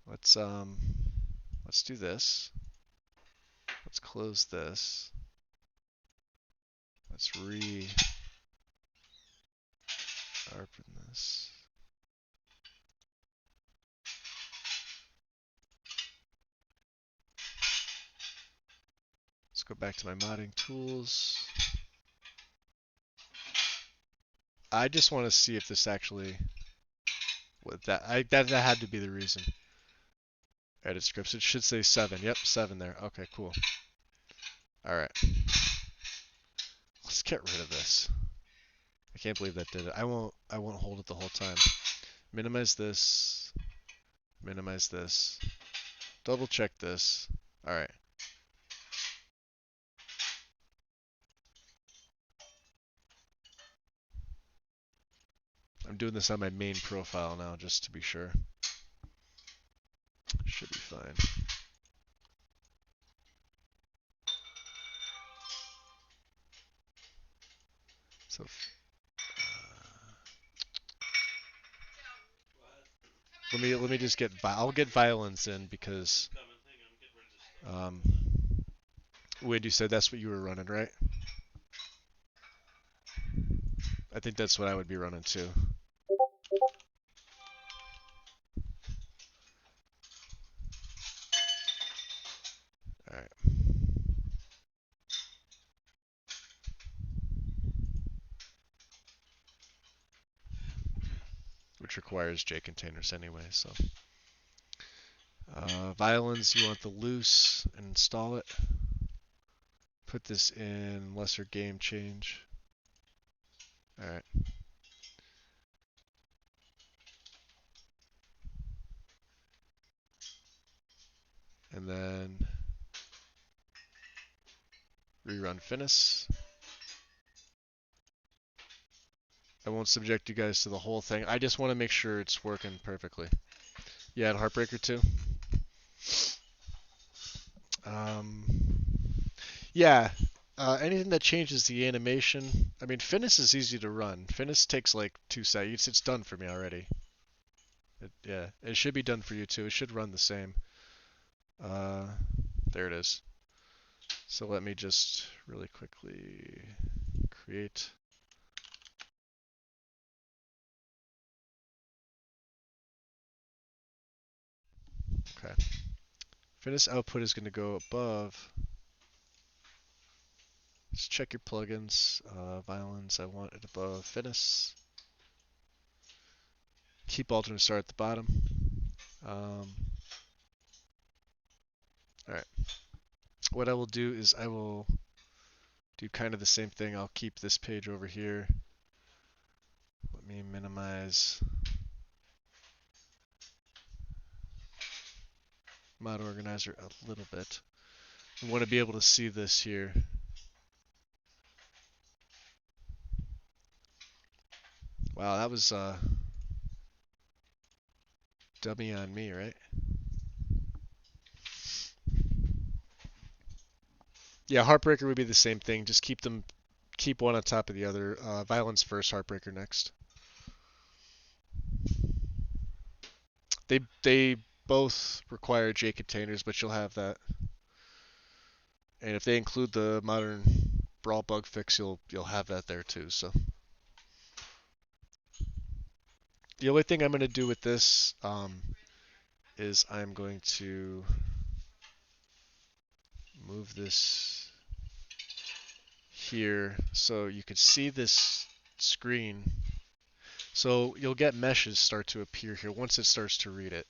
Let's do this. Let's close this. Let's open this. Let's go back to my modding tools. I just want to see if this actually, that had to be the reason. Edit scripts. It should say 7. Yep, 7 there. Okay, cool. All right. Let's get rid of this. I can't believe that did it. I won't hold it the whole time. Minimize this. Minimize this. Double check this. All right. I'm doing this on my main profile now just to be sure. Should be fine. So let me just get I'll get violence in because Wade, you said that's what you were running, right? I think that's what I would be running too. Alright. Which requires J containers anyway, so. Violins, you want the loose and install it. Put this in lesser game change. Alright. And then rerun Finis. I won't subject you guys to the whole thing. I just want to make sure it's working perfectly. Yeah, and Heartbreaker too. Yeah, anything that changes the animation. I mean, Finis is easy to run. Finis takes like 2 seconds. It's done for me already. Yeah, it should be done for you too. It should run the same. There it is. So let me just really quickly create. Okay. Finis output is going to go above. Just check your plugins. Violins, I want it above Finis. Keep alternate start at the bottom. Alright. What I will do is I will do kind of the same thing. I'll keep this page over here. me minimize mod organizer a little bit. I want to be able to see this here. Wow, that was dummy on me, right? Yeah, Heartbreaker would be the same thing. Just keep one on top of the other. Violence first, Heartbreaker next. They both require J containers, but you'll have that. And if they include the modern brawl bug fix, you'll have that there too. So the only thing I'm going to do with this is I'm going to move this here so you can see this screen. So you'll get meshes start to appear here once it starts to read it.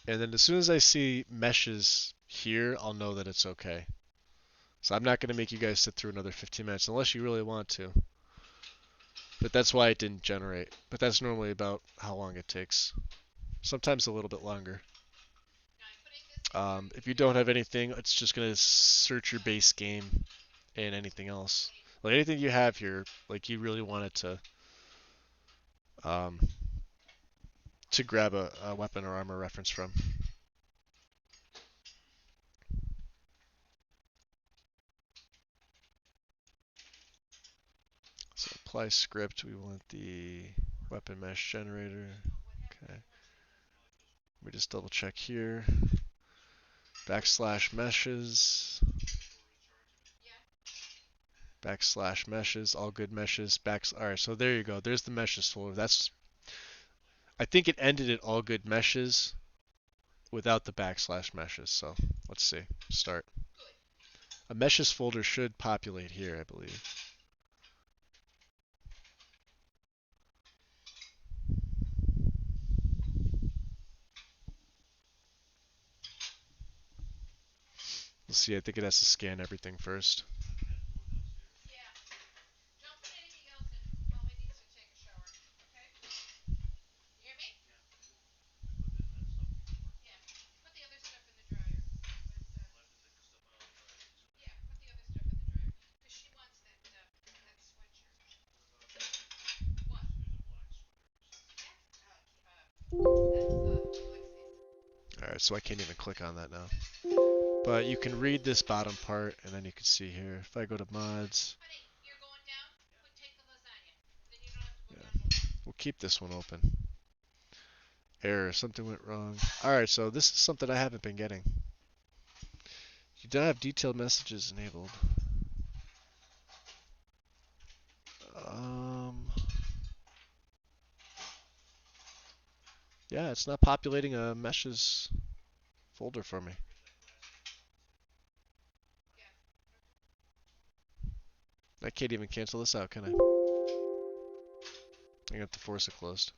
And then as soon as I see meshes here, I'll know that it's okay. So I'm not going to make you guys sit through another 15 minutes unless you really want to. But that's why it didn't generate. But that's normally about how long it takes. Sometimes a little bit longer. If you don't have anything, it's just going to search your base game and anything else. Like anything you have here, like you really want it to grab a weapon or armor reference from. So apply script, we want the weapon mesh generator. Okay. Let me just double check here. Backslash meshes. Backslash meshes, all good meshes. Alright, so there you go. There's the meshes folder. I think it ended at all good meshes without the backslash meshes. So let's see. Start. A meshes folder should populate here, I believe. Let's see, I think it has to scan everything first. Alright, so I can't even click on that now. But you can read this bottom part, and then you can see here. If I go to mods, yeah, we'll keep this one open. Error, something went wrong. Alright, so this is something I haven't been getting. You don't have detailed messages enabled. Yeah, it's not populating a meshes folder for me. I can't even cancel this out, can I? I'm gonna have to force it closed.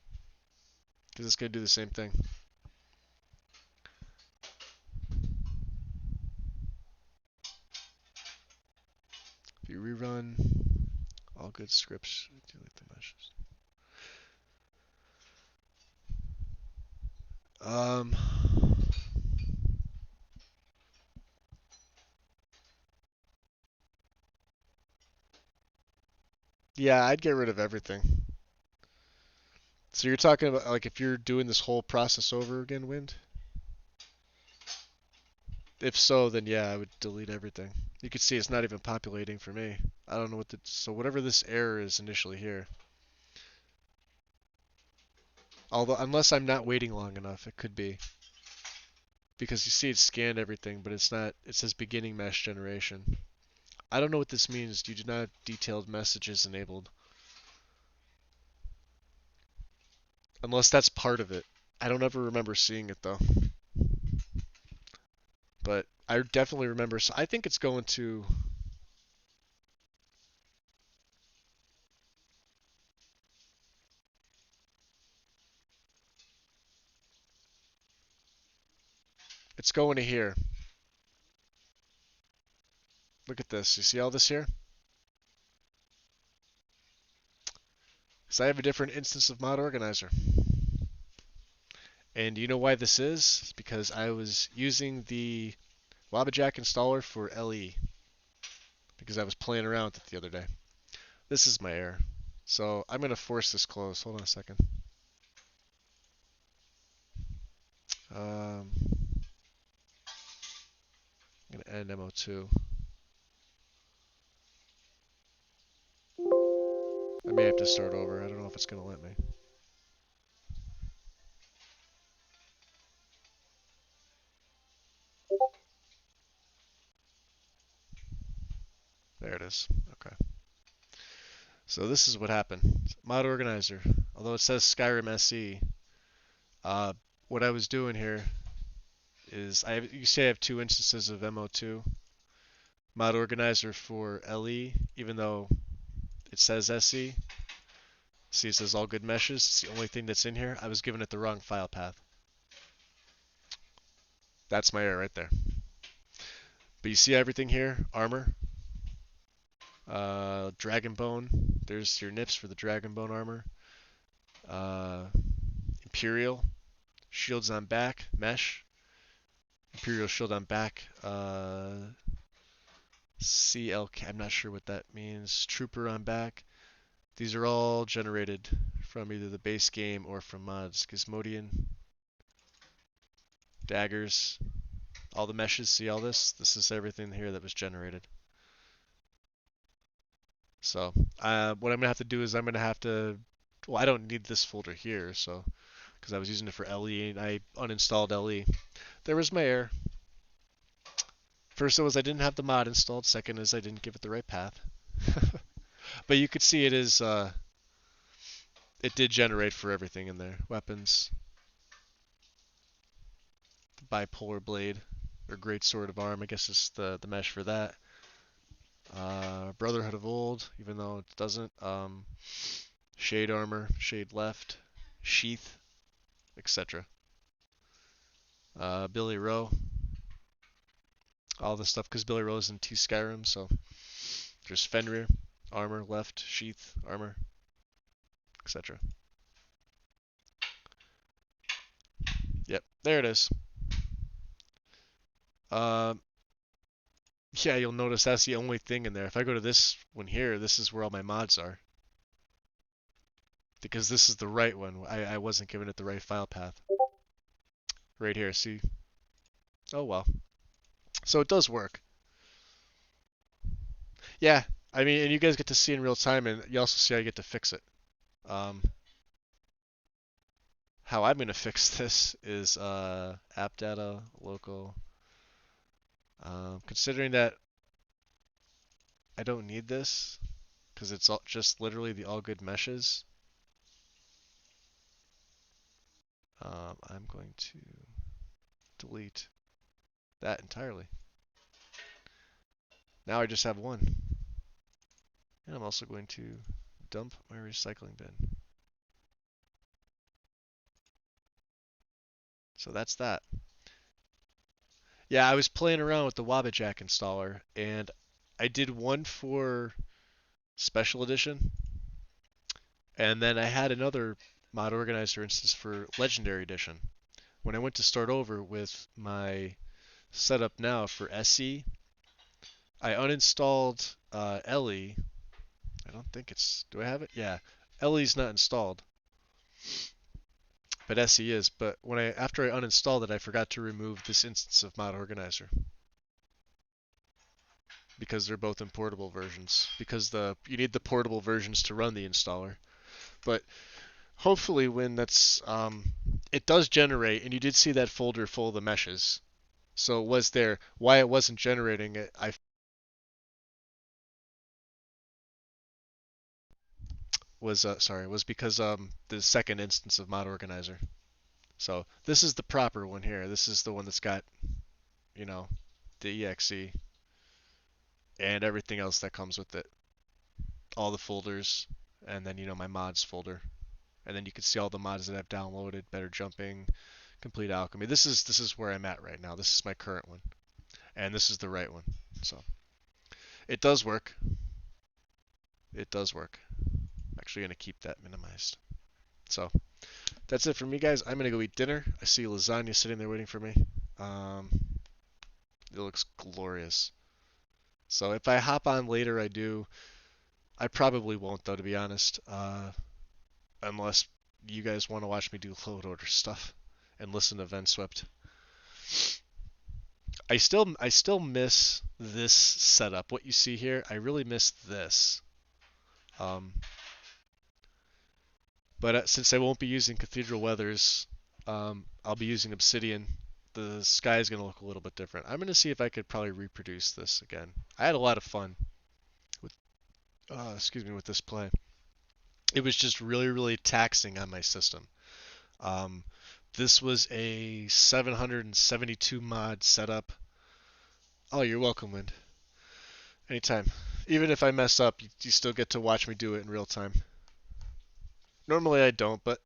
Because it's gonna do the same thing. If you rerun all good scripts, delete the meshes. Yeah, I'd get rid of everything. So you're talking about like if you're doing this whole process over again, Wind? If so, then yeah, I would delete everything. You can see it's not even populating for me. I don't know what so whatever this error is initially here. Although, unless I'm not waiting long enough, it could be. Because you see it scanned everything, but it's not, it says beginning mesh generation. I don't know what this means. You do not have detailed messages enabled. Unless that's part of it. I don't ever remember seeing it though. But I definitely remember, so I think it's going to... go into here. Look at this. You see all this here? So I have a different instance of mod organizer. And you know why this is? It's because I was using the Wabbajack installer for LE because I was playing around with it the other day. This is my error. So I'm going to force this close. Hold on a second. I'm going to end MO2. I may have to start over. I don't know if it's going to let me. There it is. Okay. So this is what happened. Mod organizer. Although it says Skyrim SE, what I was doing here is you say I have two instances of MO2. Mod organizer for LE, even though it says SE. See, it says AllGUD meshes. It's the only thing that's in here. I was giving it the wrong file path. That's my error right there. But you see everything here? Armor, dragon bone. There's your nips for the dragon bone armor. Imperial shields on back, mesh. Imperial shield on back. CLK. I'm not sure what that means. Trooper on back. These are all generated from either the base game or from mods. Gizmodian, daggers, all the meshes. See all this? This is everything here that was generated. So what I'm gonna have to do is I'm gonna have to. Well, I don't need this folder here, so because I was using it for LE and I uninstalled LE. There was my error. First, it was I didn't have the mod installed. Second is I didn't give it the right path. But you could see it is. It did generate for everything in there. Weapons, the bipolar blade, or great sword of arm. I guess it's the mesh for that. Brotherhood of Old, even though it doesn't. Shade armor, shade left, sheath, etc. Billy Rowe, all this stuff because Billy Rowe is in 2 Skyrim, so there's Fenrir, armor, left, sheath, armor, etc. Yep, there it is. Yeah, you'll notice that's the only thing in there. If I go to this one here, this is where all my mods are. Because this is the right one. I wasn't giving it the right file path. Right here, see? Oh well. So it does work. Yeah, I mean, and you guys get to see in real time, and you also see how you get to fix it. How I'm going to fix this is app data, local. Considering that I don't need this, because it's just literally the AllGUD meshes, I'm going to delete that entirely. Now I just have one. And I'm also going to dump my recycling bin. So that's that. Yeah, I was playing around with the Wabbajack installer, and I did one for Special Edition, and then I had another mod organizer instance for Legendary Edition. When I went to start over with my setup now for SE, I uninstalled LE. I don't think it's. Do I have it? Yeah, LE's not installed, but SE is. But after I uninstalled it, I forgot to remove this instance of mod organizer because they're both in portable versions. Because you need the portable versions to run the installer. But hopefully, when that's it does generate, and you did see that folder full of the meshes. So it was there. Why it wasn't generating it, was because the second instance of mod organizer. So this is the proper one here. This is the one that's got, you know, the exe and everything else that comes with it. All the folders, and then my mods folder. And then you can see all the mods that I've downloaded, better jumping, Complete Alchemy. This is where I'm at right now. This is my current one, and this is the right one. So it does work. It does work. I'm actually gonna keep that minimized. So that's it for me, guys. I'm gonna go eat dinner. I see lasagna sitting there waiting for me. It looks glorious. So if I hop on later, I do. I probably won't though, to be honest. Unless you guys want to watch me do load order stuff and listen to Vindsvept. I still miss this setup. What you see here, I really miss this. But since I won't be using Cathedral Weathers, I'll be using Obsidian. The sky is going to look a little bit different. I'm going to see if I could probably reproduce this again. I had a lot of fun with, with this play. It was just really, really taxing on my system. This was a 772 mod setup. Oh, you're welcome, Wind. Anytime. Even if I mess up, you still get to watch me do it in real time. Normally I don't, but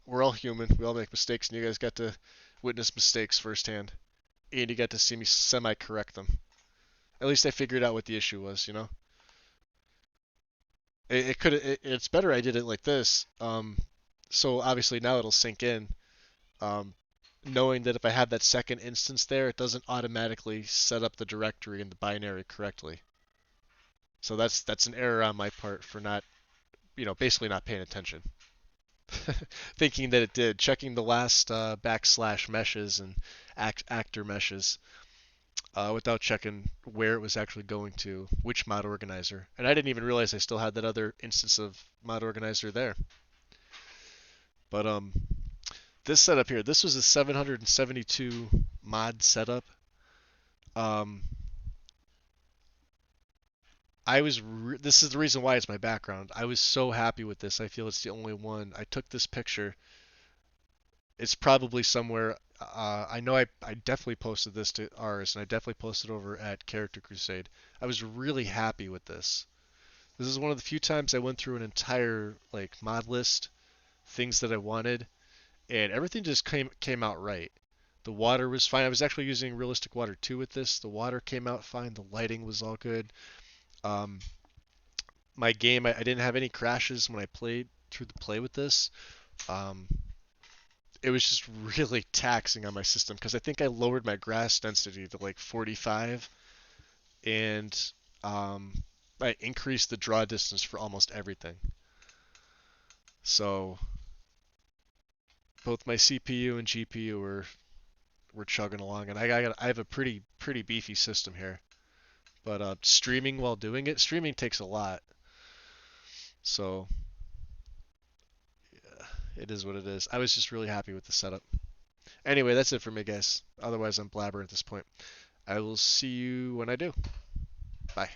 we're all human. We all make mistakes, and you guys got to witness mistakes firsthand. And you got to see me semi-correct them. At least I figured out what the issue was, you know? It's better I did it like this. So obviously now it'll sink in. Knowing that if I have that second instance there, it doesn't automatically set up the directory in the binary correctly. So that's an error on my part for not, basically not paying attention. Thinking that it did, checking the last backslash meshes and actor meshes without checking where it was actually going to, which mod organizer. And I didn't even realize I still had that other instance of mod organizer there. But this setup here, this was a 772 mod setup. This is the reason why it's my background. I was so happy with this. I feel it's the only one. I took this picture. It's probably somewhere. I know I definitely posted this to ours, and I definitely posted over at Character Crusade. I was really happy with this. This is one of the few times I went through an entire mod list, things that I wanted, and everything just came out right. The water was fine. I was actually using Realistic Water 2 with this. The water came out fine. The lighting was all good. My game, I didn't have any crashes when I played through the play with this. It was just really taxing on my system because I think I lowered my grass density to like 45, and I increased the draw distance for almost everything. So both my CPU and GPU were chugging along, and I have a pretty beefy system here. But streaming while doing it, streaming takes a lot. So yeah, it is what it is. I was just really happy with the setup. Anyway, that's it for me, guys. Otherwise, I'm blabber at this point. I will see you when I do. Bye.